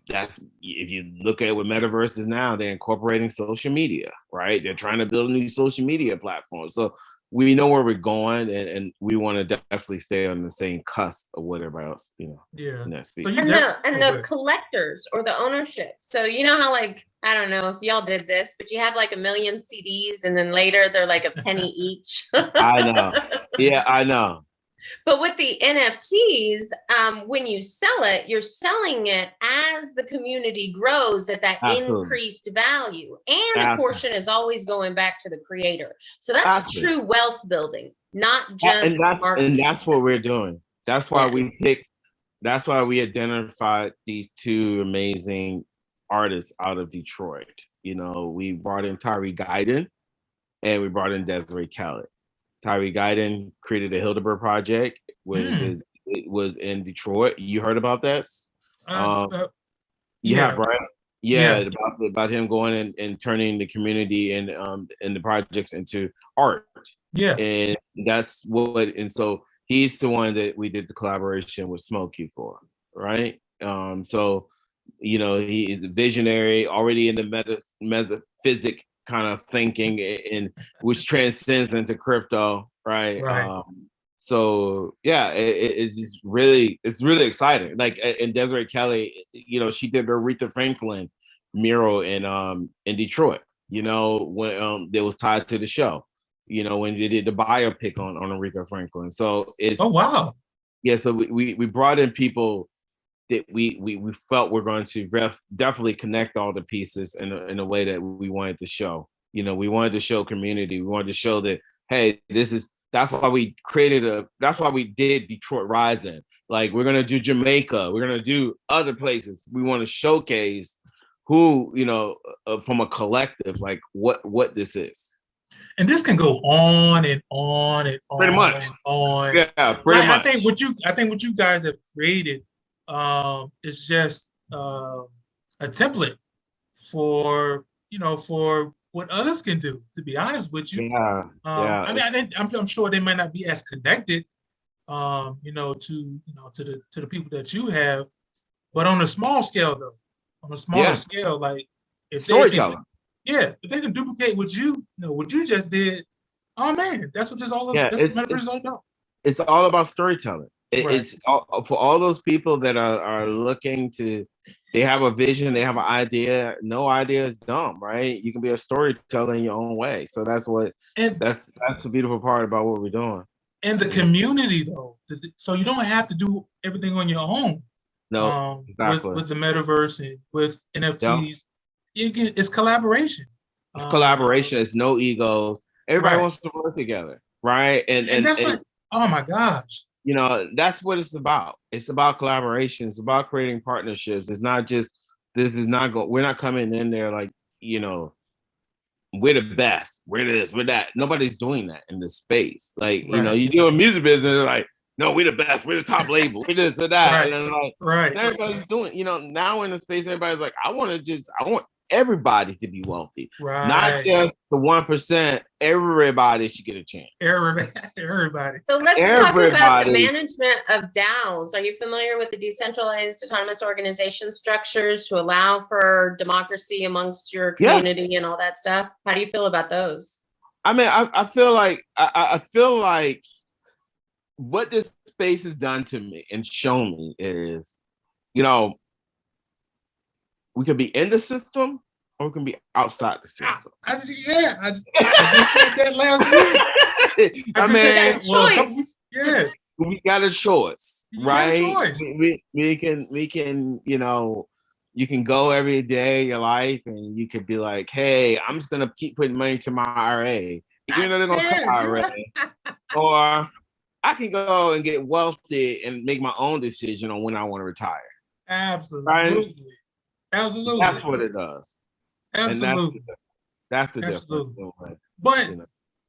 that's if you look at what metaverse is now, they're incorporating social media, right? They're trying to build a new social media platform. So we know where we're going, and we want to definitely stay on the same cusp of what everybody else, you know, Yeah. in that So speed. you And definitely the collectors or the ownership. So you know how like I don't know if y'all did this, but you have like a million CDs and then later they're like a penny each. I know. Yeah, I know. But with the NFTs, when you sell it, you're selling it as the community grows at that Absolutely. increased value. And a Absolutely. portion is always going back to the creator. So that's Absolutely. true wealth building, not And just marketing. that's what we're doing. That's why Yeah. we picked. That's why we identified these two amazing artists out of Detroit. You know, we brought in Tyree Guyton and we brought in Desiree Khaled. Tyree Guyton created a Hildeberg project. Mm. It was in Detroit. You heard about that? Uh, Um, uh, you have, yeah. right? Yeah, Yeah. about him going and turning the community and the projects into art. Yeah. And that's what and so he's the one that we did the collaboration with Smokey for, right? So you know, he is a visionary, already in the metaphysic kind of thinking, and which transcends into crypto, right? Right. So yeah, it's just really, it's really exciting. Like, and Desiree Kelly, you know, she did the Aretha Franklin mural in Detroit. You know, when that was tied to the show. You know, when they did the biopic on Aretha Franklin. So Oh it's wow. yeah. So we brought in people that we felt we're going to definitely connect all the pieces in a way that we wanted to show. You know, we wanted to show community. We wanted to show that, hey, that's why we that's why we did Detroit Rising. Like we're gonna do Jamaica. We're gonna do other places. We want to showcase who, you know, from a collective, like what this is. And this can go on and on and Pretty on much. and on. Yeah, pretty Like much. I think what you guys have created is just a template for for what others can do. To be honest with you, Yeah, yeah. I mean, I'm sure they might not be as connected, to the people that you have, but on a small scale though, on a smaller Yeah. scale, like if they can, Storytelling. yeah, if they can duplicate what you just did, oh man, that's what this all Yeah, that's what metaverse is all about. it's all about storytelling. Right. It's all, for all those people that are looking to they have a vision, they have an idea. No idea is dumb, right? You can be a storyteller in your own way. So that's the beautiful part about what we're doing. And the community, though, so you don't have to do everything on your own. No, exactly. With the metaverse and with NFTs, Yep. It's collaboration. It's collaboration. It's no egos. Everybody wants to work together, right? And that's like, oh my gosh. You know, that's what it's about. It's about collaboration. It's about creating partnerships. It's not just we're not coming in there like, you know, we're the best. We're this, we're that. Nobody's doing that in this space. Like, you know, you do a music business, like, no, we're the best. We're the top label. We're this or that. Right. And then like, everybody's doing, you know, now in the space, everybody's like, I want everybody to be wealthy. Right. Not just the 1%. Everybody should get a chance. Everybody. So let's talk about the management of DAOs. Are you familiar with the decentralized autonomous organization structures to allow for democracy amongst your community and all that stuff? How do you feel about those? I mean, I feel like what this space has done to me and shown me is, you know, we could be in the system or we can be outside the system. I just said that last week. We got a choice, right? We can, you know, you can go every day of your life and you could be like, hey, I'm just gonna keep putting money to my IRA. You know they're gonna cut IRA. Or I can go and get wealthy and make my own decision on when I want to retire. Absolutely. Right? Absolutely. That's what it does. Absolutely. That's the difference. But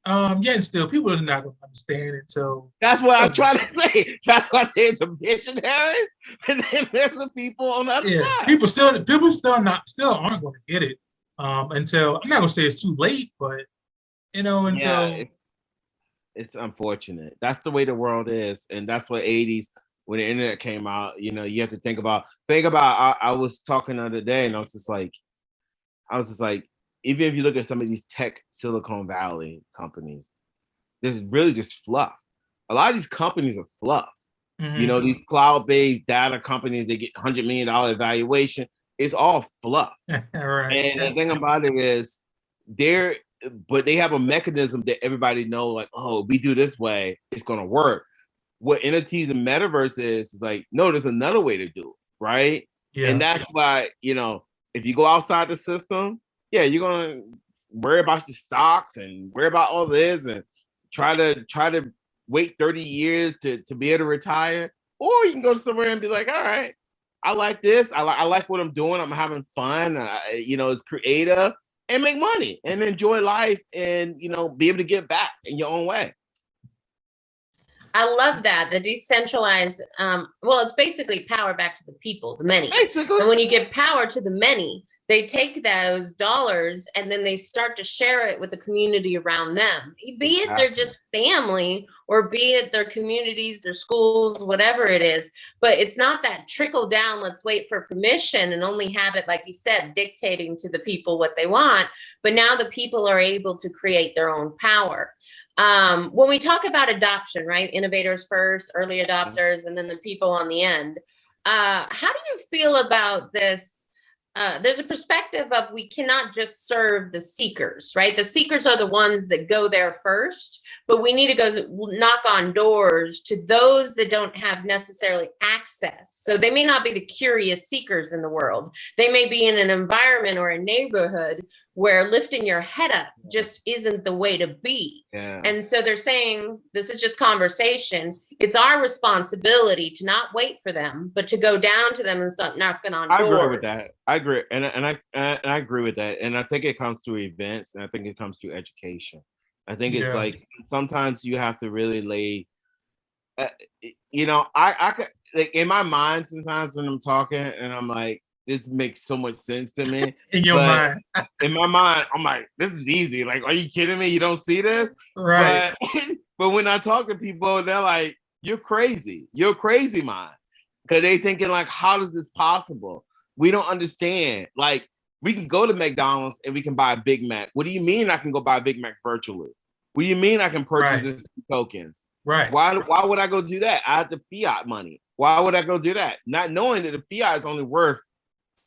and still people are not going to understand it. So that's what I'm trying to say. That's why I say it's a visionaries, and then there's the people on the other side. People still aren't going to get it until, I'm not going to say it's too late, but you know, until it's unfortunate. That's the way the world is, and that's what 80s when the internet came out. You know, you have to think about. I was talking the other day, and I was just like, even if you look at some of these tech Silicon Valley companies, there's really just fluff. A lot of these companies are fluff. Mm-hmm. You know, these cloud-based data companies, they get $100 million evaluation. It's all fluff. Right. And the thing about it is, but they have a mechanism that everybody knows, like, oh, if we do this way, it's going to work. What NFTs and metaverse is like, no, there's another way to do it, right? Yeah. And that's why, you know, if you go outside the system, you're going to worry about your stocks and worry about all this and try to wait 30 years to be able to retire. Or you can go somewhere and be like, all right, I like this. I like what I'm doing. I'm having fun. You know, it's creative. And make money and enjoy life and, you know, be able to give back in your own way. I love that. The decentralized, it's basically power back to the people, the many. Basically. And when you give power to the many, they take those dollars and then they start to share it with the community around them. Be it they're just family or be it their communities, their schools, whatever it is. But it's not that trickle down, let's wait for permission and only have it, like you said, dictating to the people what they want. But now the people are able to create their own power. When we talk about adoption, right? Innovators first, early adopters, and then the people on the end. How do you feel about this? There's a perspective of we cannot just serve the seekers, right? The seekers are the ones that go there first, but we need to go knock on doors to those that don't have necessarily access. So they may not be the curious seekers in the world. They may be in an environment or a neighborhood where lifting your head up just isn't the way to be. Yeah. And so they're saying, this is just conversation. It's our responsibility to not wait for them, but to go down to them and start knocking on doors. I agree with that. I agree. And I agree with that. And I think it comes through events and I think it comes through education. I think it's like, sometimes you have to really lay, you know, I could, like, in my mind sometimes when I'm talking and I'm like, this makes so much sense to me. In your mind. In my mind, I'm like, this is easy. Like, are you kidding me? You don't see this? Right. But when I talk to people, they're like, you're crazy. You're a crazy mind. Because they thinking like, how is this possible? We don't understand. Like, we can go to McDonald's and we can buy a Big Mac. What do you mean I can go buy a Big Mac virtually? What do you mean I can purchase this tokens? Right. Why would I go do that? I have the fiat money. Why would I go do that? Not knowing that the fiat is only worth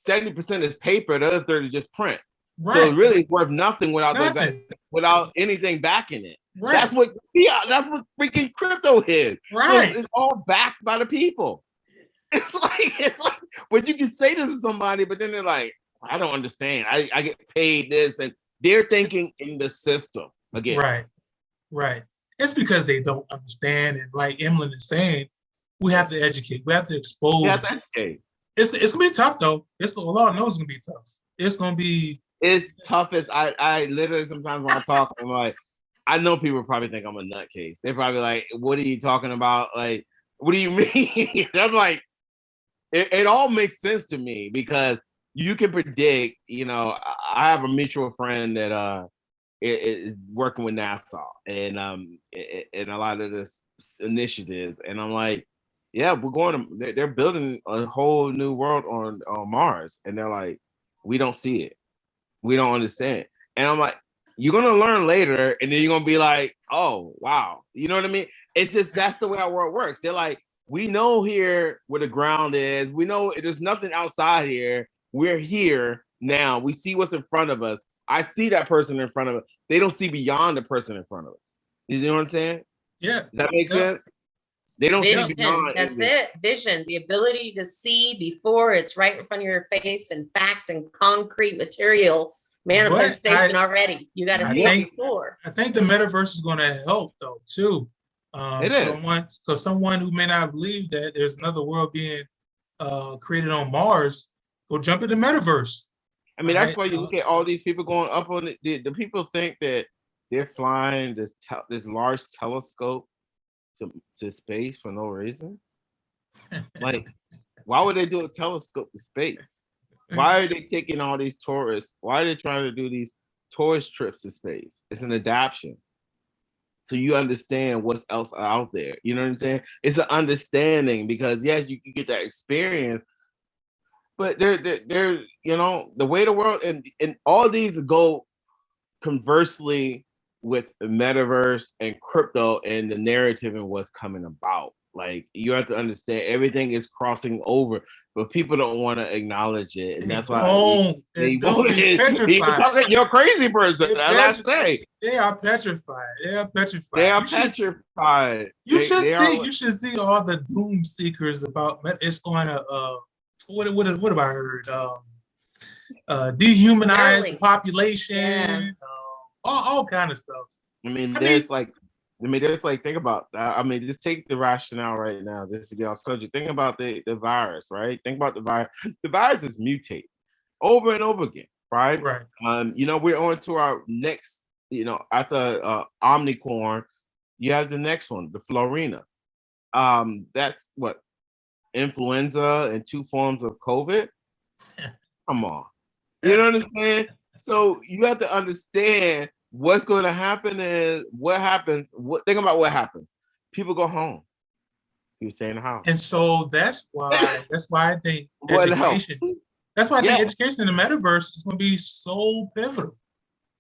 70% is paper, the other 30 is just print. Right. So really it's worth nothing without Nothing. without anything backing it. Right. That's what freaking crypto is. Right. So it's all backed by the people. It's like when you can say this to somebody, but then they're like, I don't understand. I get paid this, and they're thinking in the system again. Right. Right. It's because they don't understand. And like Emlyn is saying, we have to educate. We have to expose. You have to educate. It's gonna be tough though. Lord knows it's gonna be tough. It's gonna be. It's tough as I literally sometimes when I talk, I'm like, I know people probably think I'm a nutcase. They're probably like, what are you talking about? Like, what do you mean? I'm like, it all makes sense to me because you can predict, you know, I have a mutual friend that is working with NASA and a lot of this initiatives. And I'm like, yeah, they're building a whole new world on Mars. And they're like, we don't see it. We don't understand. And I'm like, you're going to learn later. And then you're going to be like, oh, wow. You know what I mean? It's just, that's the way our world works. They're like, we know here where the ground is. We know there's nothing outside here. We're here now. We see what's in front of us. I see that person in front of us. They don't see beyond the person in front of us. You know what I'm saying? Yeah. Does that make sense? They don't see beyond. That's it. Vision, the ability to see before it's right in front of your face and fact and concrete material manifestation already. You got to see it before. I think the metaverse is going to help though too. It is. Because someone who may not believe that there's another world being created on Mars, go jump in the metaverse. I mean, that's why you look at all these people going up on it. The people think that they're flying this large telescope to space for no reason. Like, why would they do a telescope to space? Why are they taking all these tourists? Why are they trying to do these tourist trips to space? It's an adaptation. So you understand what's else out there. You know what I'm saying? It's an understanding because yes, you can get that experience, but they're you know, the way the world and all these go conversely with the metaverse and crypto and the narrative and what's coming about. Like you have to understand everything is crossing over, but people don't want to acknowledge it, and that's why they don't be petrified. You're a crazy person. That's say they are petrified. They are petrified. They are petrified. You should see all the doom seekers about it's going to what have I heard? Dehumanize the population. All kind of stuff. There's like think about that. I mean, just take the rationale right now. This again, I've told you. Think about the virus, right? Think about the virus. The virus is mutating over and over again, right? Right. You know, we're on to our next. You know, after Omnicorn, you have the next one, the Florina. That's what influenza and 2 forms of COVID. Come on, you know what I'm saying? So you have to understand what's going to happen is what happens. Think about what happens. People go home. You stay in the house. And so that's why I think education. That's why I think education in the metaverse is going to be so pivotal.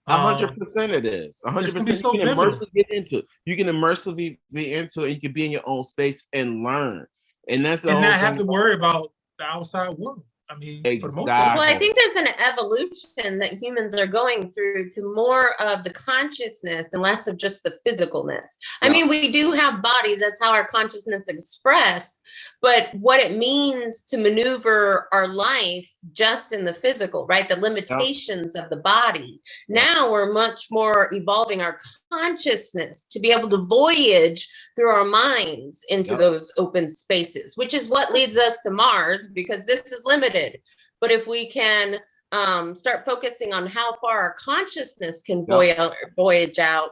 100% it is. 100%. You can immersively be into it. You can be in your own space and learn. And that's and not have to worry about the outside world. I mean, exactly. For the most part. Well, I think there's an evolution that humans are going through to more of the consciousness and less of just the physicalness. I mean, we do have bodies. That's how our consciousness express. But what it means to maneuver our life just in the physical, right? The limitations of the body. Now we're much more evolving our consciousness to be able to voyage through our minds into those open spaces, which is what leads us to Mars, because this is limited. But if we can start focusing on how far our consciousness can voyage out,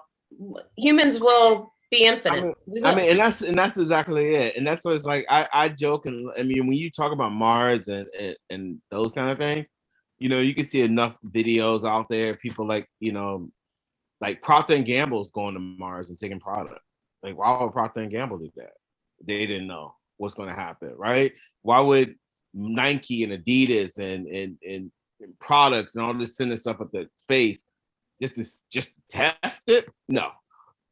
humans will be infinite. And that's exactly it. And that's what it's like. I joke, and I mean, when you talk about Mars and those kind of things, you know, you can see enough videos out there. People like, you know, like Procter and Gamble's going to Mars and taking product. Like, why would Procter and Gamble do that? They didn't know what's going to happen, right? Why would Nike and Adidas and products and all this sending stuff up the space just test it? No.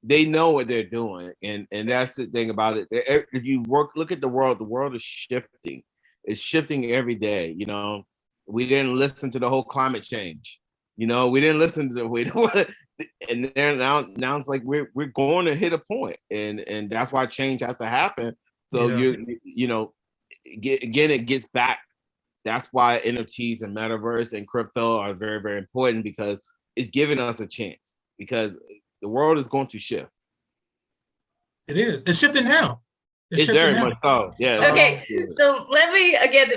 They know what they're doing, and that's the thing about it. If you look at the world is shifting. It's shifting every day. You know, We didn't listen to the whole climate change. You know, we didn't listen to the and then now it's like we're going to hit a point, and that's why change has to happen. So you know, again, it gets back. That's why NFTs and metaverse and crypto are very, very important, because it's giving us a chance, because the world is going to shift. It is. It's shifting now. It's very much so. Yeah. Okay. So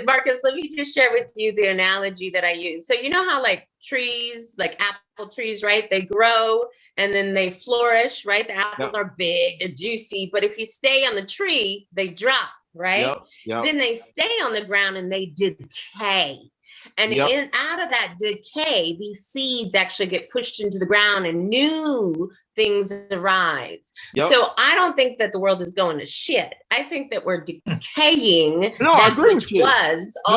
Marcus, let me just share with you the analogy that I use. So you know how like trees, like apple trees, right? They grow and then they flourish, right? The apples are big, they're juicy, but if you stay on the tree, they drop, right? Then they stay on the ground and they decay. And out of that decay, these seeds actually get pushed into the ground and new things arise. So I don't think that the world is going to shit. I think that we're decaying all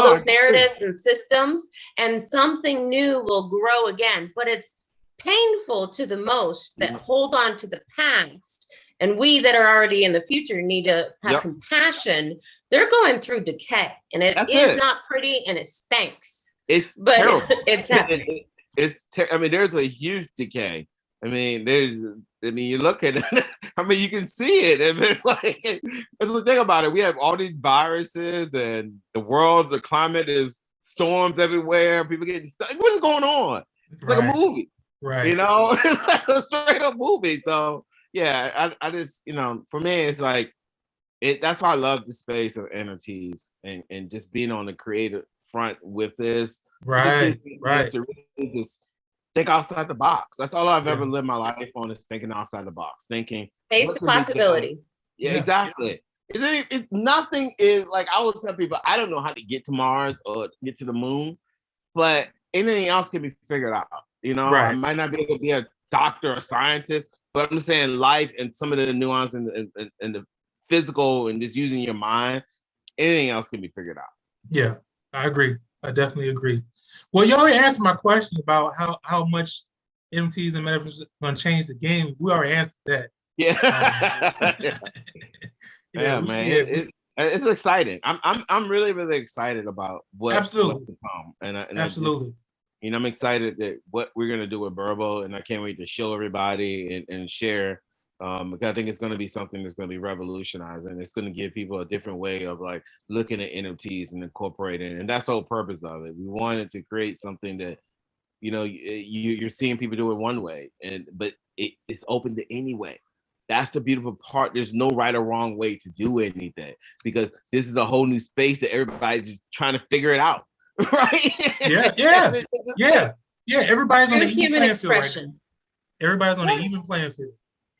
those narratives and systems, and something new will grow again. But it's painful to the most that hold on to the past. And we that are already in the future need to have compassion. They're going through decay, and it is not pretty, and it stinks. It's terrible. It's happening. I mean, there's a huge decay. I mean, you look at it. I mean, you can see it. And it's like, think about it. We have all these viruses, and the climate is storms everywhere. People getting stuck. What is going on? It's like a movie, right? You know, it's like a straight up movie. So yeah, I just, you know, for me, it's like that's why I love the space of NFTs and just being on the creative front with this. Right. To really just think outside the box. That's all I've ever lived my life on, is thinking outside the box, thinking faith the possibility. Yeah, exactly. It's nothing is like, I would tell people, I don't know how to get to Mars or get to the moon, but anything else can be figured out. You know, I might not be able to be a doctor or scientist, but I'm saying life and some of the nuance and the physical and just using your mind, anything else can be figured out. Yeah, I agree. I definitely agree. Well, you already answered my question about how much NFTs and metaverse are going to change the game. We already answered that. Man, it's exciting. I'm really, really excited about what's to come. And absolutely. I'm excited that what we're gonna do with Burble, and I can't wait to show everybody and share. Because I think it's going to be something that's going to be revolutionizing. It's going to give people a different way of like looking at NFTs and incorporating, and that's the whole purpose of it. We wanted to create something that, you know, you're seeing people do it one way, but it's open to any way. That's the beautiful part. There's no right or wrong way to do anything, because this is a whole new space that everybody's just trying to figure it out, right? Yeah. Everybody's on the even playing field right now. Everybody's on the even playing field.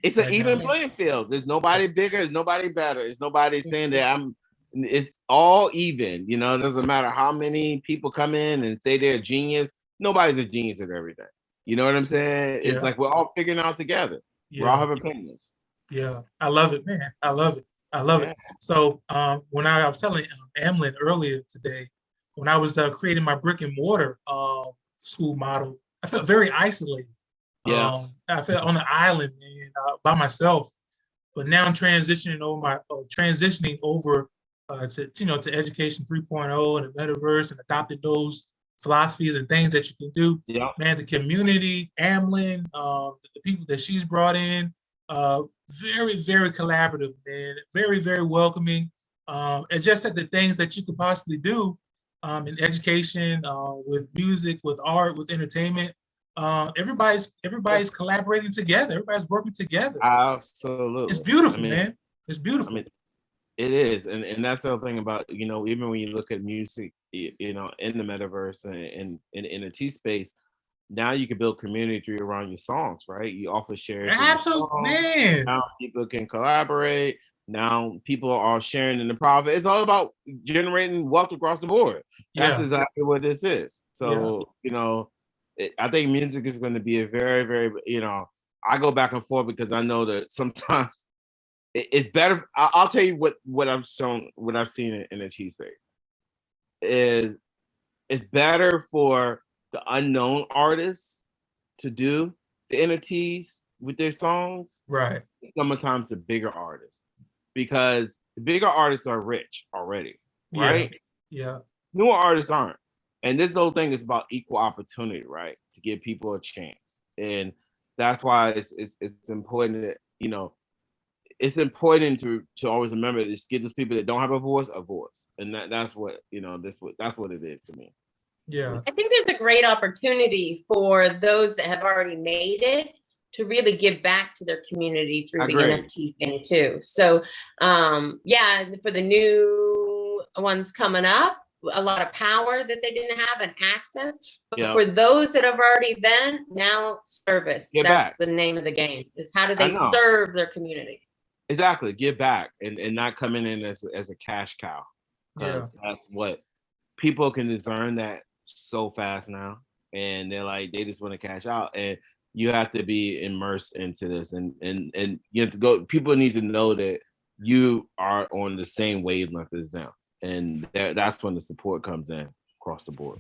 It's an even playing field. There's nobody bigger. There's nobody better. There's nobody saying that it's all even. You know, it doesn't matter how many people come in and say they're a genius. Nobody's a genius at everything. You know what I'm saying? It's like we're all figuring out together. We all have opinions. Yeah, I love it, man. I love it. So when I was telling Amlin earlier today, when I was creating my brick and mortar school model, I felt very isolated. I felt on an island, man, by myself. But now I'm transitioning over to Education 3.0 and the metaverse, and adopting those philosophies and things that you can do. Man, the community, Amlin, the people that she's brought in, very, very collaborative, man. Very, very welcoming. And just at the things that you could possibly do in education, with music, with art, with entertainment. Everybody's collaborating together. Everybody's working together. Absolutely. It's beautiful, man. It's beautiful. It is. And that's the thing about, you know, even when you look at music, you know, in the metaverse and in the NFT space, now you can build community around your songs, right? You offer shares. Absolutely, man. Now people can collaborate. Now people are sharing in the profit. It's all about generating wealth across the board. That's exactly what this is. So, you know, I think music is going to be a very, very, you know, I go back and forth because I know that sometimes it's better. I'll tell you what I've seen in the cheese space is it's better for the unknown artists to do the NFTs with their songs. Right. Sometimes the bigger artists, because the bigger artists are rich already, right? Yeah. Newer artists aren't. And this whole thing is about equal opportunity, right? To give people a chance. And that's why it's important that, you know, it's important to always remember to give those people that don't have a voice. And that's what, you know, that's what it is to me. Yeah. I think there's a great opportunity for those that have already made it to really give back to their community through the NFT thing too. So yeah, for the new ones coming up, a lot of power that they didn't have and access. But for those that have already been, now service. That's the name of the game, is how do they serve their community? Exactly. Give back and not coming in as a cash cow. Because that's what people can discern that so fast now. And they're like, they just want to cash out. And you have to be immersed into this. And you have to go, people need to know that you are on the same wavelength as them. And that's when the support comes in across the board.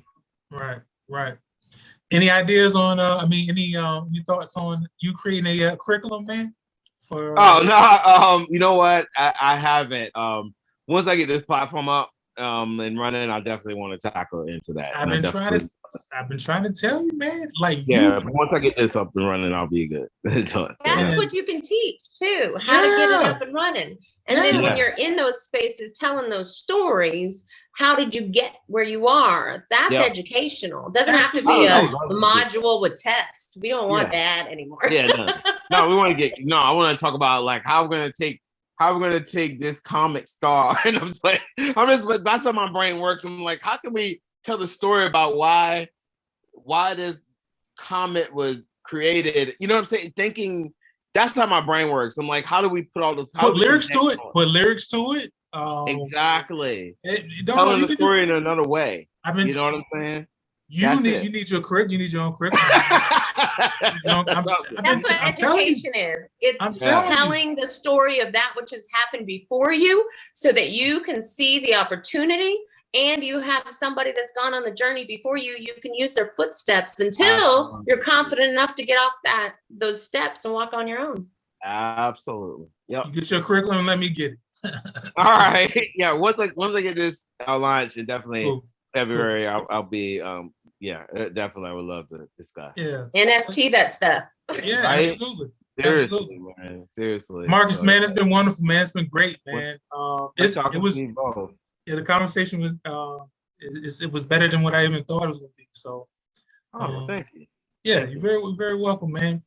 Right. Any ideas on, any thoughts on you creating a curriculum, man? You know what? I haven't. Once I get this platform up and running, I definitely want to tackle into that. I've been trying to tell you, man. Like, once I get this up and running, I'll be good. That's what you can teach too, how to get it up and running. And then when you're in those spaces telling those stories, how did you get where you are? That's educational. It doesn't have to be a module with tests. We don't want that anymore. No, we want to get I want to talk about like how we're gonna take this comic star. And that's how my brain works. I'm like, how can we tell the story about why this comet was created? You know what I'm saying? Thinking that's how my brain works. I'm like, how do we put all this? Put lyrics to it. Put lyrics to it. Exactly. Telling the story in another way. You know what I'm saying? You need your curriculum. You need your own curriculum. That's what education is. It's telling the story of that which has happened before you, so that you can see the opportunity, and you have somebody that's gone on the journey before you. You can use their footsteps until you're confident enough to get off those steps and walk on your own. Absolutely. Yep. You get your curriculum and let me get it. All right. Yeah. Once I get this launched, and definitely February, I'll be definitely I would love to discuss. Yeah. NFT that stuff. Yeah, right? Seriously, man. Seriously. Marcus, man, it's been wonderful, man. It's been great, man. The conversation was it was better than what I even thought it was gonna be. So thank you. Yeah, you're very welcome, man.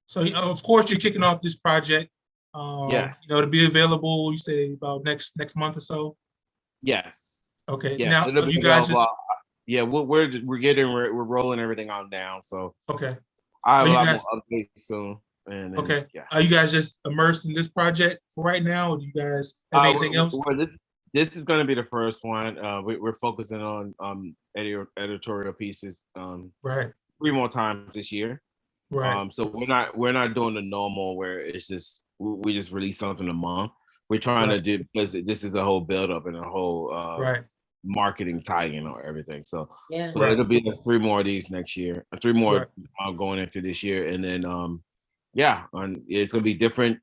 So of course you're kicking off this project. To be available, you say about next month or so. Yes. Okay. Yeah. Now you guys we're rolling everything on down. So okay. I have a lot more updates soon. And then, Are you guys just immersed in this project for right now, or do you guys have anything else? This is going to be the first one. We're focusing on editorial pieces. 3 more times this year. Right. So we're not doing the normal where it's just we just release something a month. We're trying to do, because this is a whole build up and a whole marketing tie-in or everything. So it'll be 3 more of these next year. 3 more going into this year, and then it's gonna be different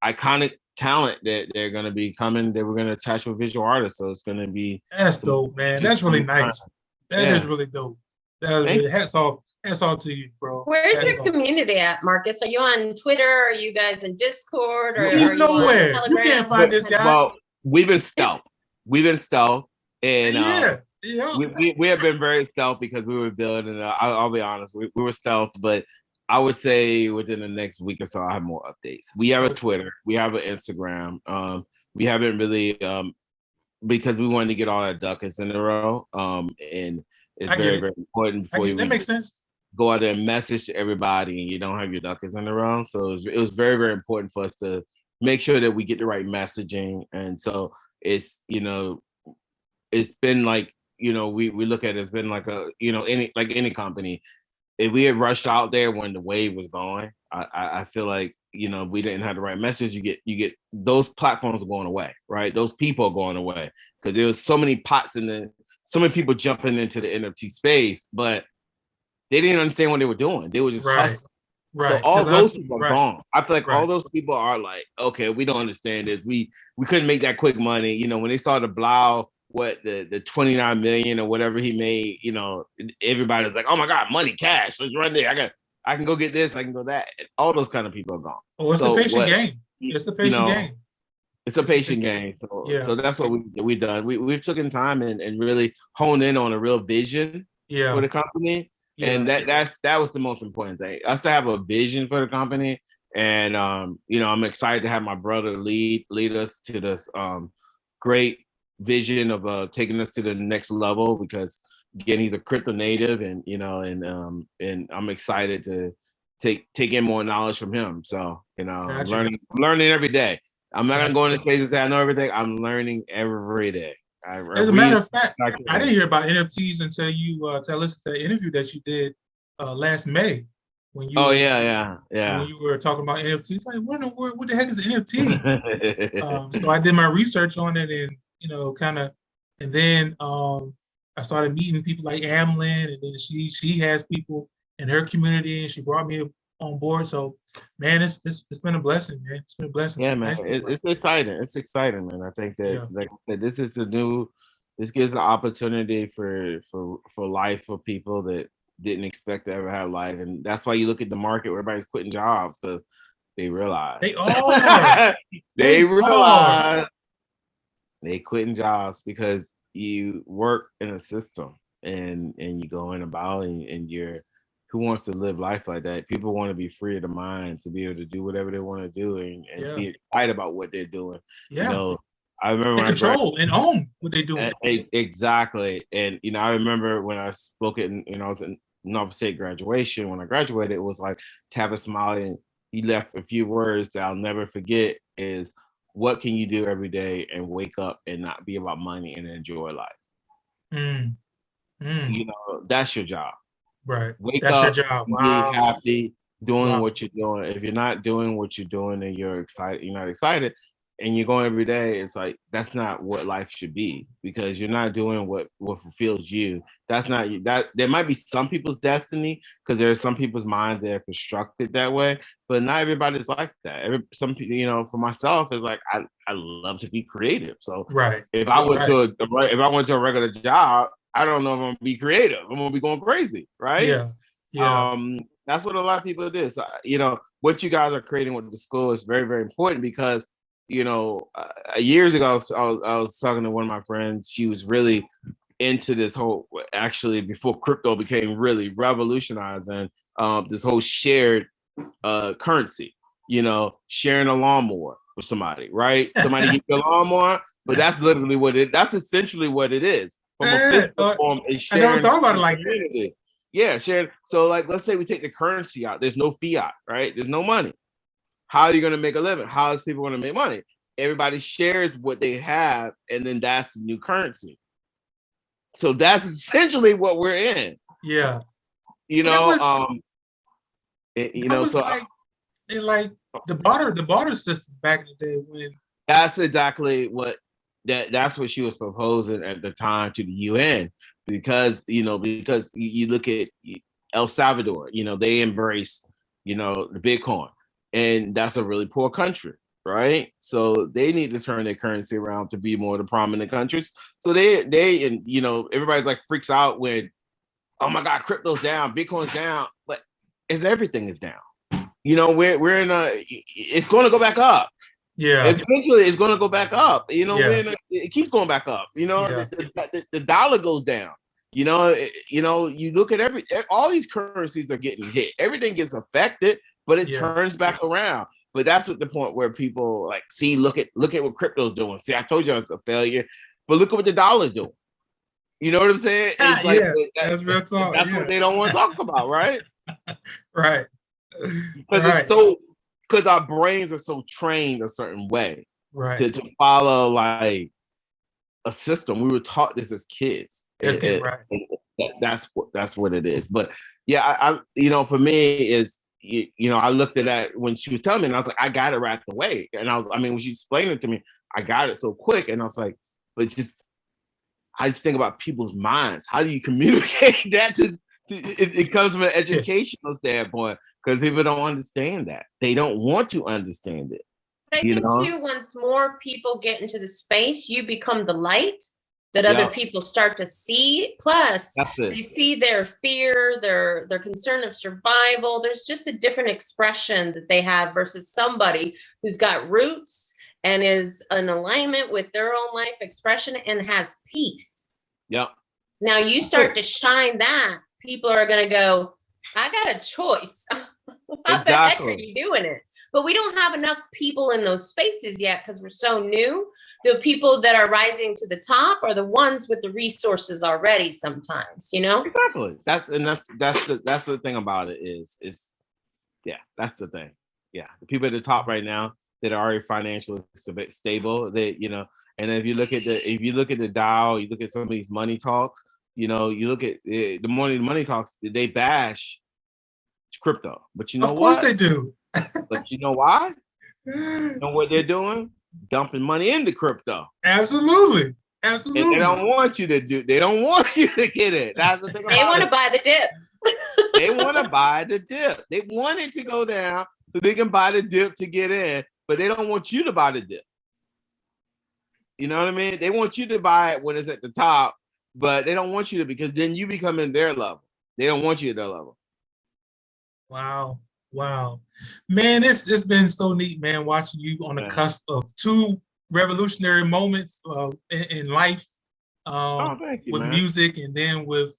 iconic talent that they're gonna be coming. That we're gonna attach with visual artists. So it's gonna be dope, man. That's really nice. That is really dope. Hats off to you, bro. Where's your community at, Marcus? Are you on Twitter? Are you guys in Discord? Or he's nowhere. You can't find this guy. Well, we've been stealth. And we have been very stealth because we were building. I'll be honest, we were stealth, but I would say within the next week or so, I'll have more updates. We have a Twitter, we have an Instagram. We haven't really because we wanted to get all our ducats in a row. And it's very important before that makes sense. Go out there and message to everybody, and you don't have your ducats in a row. So it was very, very important for us to make sure that we get the right messaging. And so it's it's been like, we look at it, it's been like any company. If we had rushed out there when the wave was going, I feel like, we didn't have the right message. You get those platforms are going away, right? Those people are going away because there was so many pots so many people jumping into the NFT space, but they didn't understand what they were doing. They were just hustling. So all those people are gone. I feel like all those people are like, okay, we don't understand this. We couldn't make that quick money. When they saw the Blau what the 29 million or whatever he made, you know, everybody's like, oh my God, money, cash, let's run there. I can go get this, I can go that. All those kind of people are gone. Oh, it's a patient game. It's a You patient know, game. it's a patient game. So that's what we've done. We've taken time and really honed in on a real vision for the company. And that was the most important thing. Us to have a vision for the company. And you know, I'm excited to have my brother lead us to this great vision of taking us to the next level, because again, he's a crypto native, and you know, and I'm excited to take in more knowledge from him. So, you know, I'm learning every day. I'm not gonna go into space and say I know everything. I'm learning every day. As a matter of fact, I didn't hear about NFTs until you listened to the interview that you did last May when you when you were talking about NFTs. Like, what the heck is NFTs? So I did my research on it, and you know, and then I started meeting people like Amlin, and then she has people in her community, and she brought me on board. So, man, it's been a blessing, man. It's been a blessing. Yeah, man, it's exciting. It's exciting, man. I think that, like I said, this gives the opportunity for life for people that didn't expect to ever have life, and that's why you look at the market where everybody's quitting jobs, because they realize they realize they quitting jobs because you work in a system and you go in about and you're. Who wants to live life like that? People want to be free of the mind to be able to do whatever they want to do and be excited about what they're doing. You know, I remember when control and own what they're doing. Exactly. And you know, I remember when I spoke it, I was in North State graduation. When I graduated, it was like Tavis Smiley, and he left a few words that I'll never forget is, what can you do every day and wake up and not be about money and enjoy life? You know, that's your job. Right. That's your job. Wow. Be happy doing what you're doing. If you're not doing what you're doing and you're not excited, and you're going every day, it's like, that's not what life should be, because you're not doing what fulfills you. That's not that. There might be some people's destiny, because there are some people's minds that are constructed that way, but not everybody's like that. Some people, you know, for myself, is like I love to be creative. So if I went to a regular job, I don't know if I'm gonna be creative. I'm gonna be going crazy, right? That's what a lot of people do. So, you know, what you guys are creating with the school is very, very important, because, you know, years ago, I was talking to one of my friends. She was really into this whole, actually, before crypto became really revolutionizing, this whole shared currency. You know, sharing a lawnmower with somebody, right? Somebody gets your lawnmower, but that's literally that's essentially what it is. From a physical form, I never thought about it like that. Yeah, shared. So, like, let's say we take the currency out. There's no fiat, right? There's no money. How are you going to make a living? How is people going to make money? Everybody shares what they have, and then that's the new currency. So that's essentially what we're in. Yeah. You know, like the barter system back in the day when. That's exactly what. That's what she was proposing at the time to the UN, because you look at El Salvador, you know, they embrace, you know, the Bitcoin, and that's a really poor country, right? So they need to turn their currency around to be more the prominent countries. So they and you know, everybody's like freaks out when, oh my God, crypto's down, Bitcoin's down, but everything is down. You know, we're in it's going to go back up. Yeah, eventually it's going to go back up. You know, it keeps going back up. You know, the dollar goes down. You know, you look at all these currencies are getting hit. Everything gets affected, but it turns back around. But that's what the point where people like, see, look at what crypto's doing. See, I told you it's a failure, but look at what the dollar's doing. You know what I'm saying? It's like, that's real talk. That's what they don't want to talk about, right? Right. Because our brains are so trained a certain way, right, to follow like a system. We were taught this as kids. That's what it is. But yeah, I you know, for me is you know, I looked at that when she was telling me, and I was like, I got it right away. And when she explained it to me, I got it so quick, and I was like, but I just think about people's minds. How do you communicate that to it comes from an educational standpoint, because people don't understand that. They don't want to understand it. I think too, once more people get into the space, you become the light, that other people start to see. Plus, That's it. they see their fear, their concern of survival. There's just a different expression that they have versus somebody who's got roots and is in alignment with their own life expression and has peace. Yep. Now you start to shine that, people are going to go, I got a choice. How the heck are you doing it? But we don't have enough people in those spaces yet because we're so new. The people that are rising to the top are the ones with the resources already sometimes, you know? Exactly. That's the thing about it is that's the thing. Yeah. The people at the top right now that are already financially stable, that, you know, and if you look at the Dow, you look at some of these money talks, you know, you look at the money talks, they bash crypto. But you know what? Of course they do. But you know why? You know what they're doing? Dumping money into crypto. Absolutely. And they don't want you to they don't want you to get it. That's the thing. They want to buy the dip. They want to buy the dip. They want it to go down so they can buy the dip to get in, but they don't want you to buy the dip. You know what I mean? They want you to buy it when it's at the top, but they don't want you to, because then you become in their level. They don't want you at their level. Wow. Man, it's been so neat, man, watching you on the cusp of two revolutionary moments in life, thank you, with man. music and then with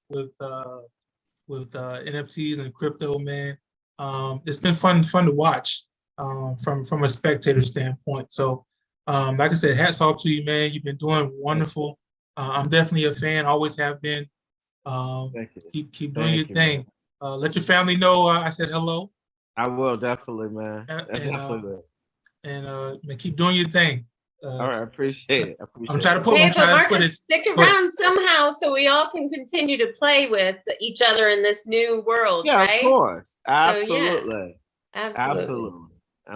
NFTs and crypto, man. It's been fun to watch from a spectator standpoint. So like I said, hats off to you, man. You've been doing wonderful. I'm definitely a fan, always have been. Thank you. Keep doing your thing. Let your family know I said hello. I will, definitely, man. And keep doing your thing. All right, I appreciate it. I'm trying to put it. Stick around somehow so we all can continue to play with each other in this new world, right? Yeah, of course. Absolutely. So, yeah. Absolutely.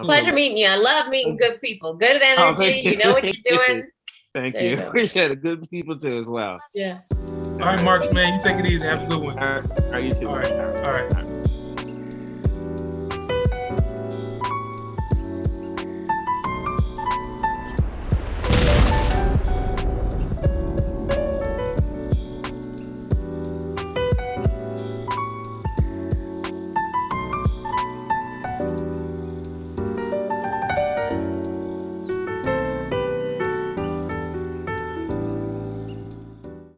Pleasure meeting you. I love meeting good people. Good energy. You know what you're doing. Thank you. Appreciate it. Good people too as well. Yeah. All right, Marks, man. You take it easy. Have a good one. All right, you too. All right.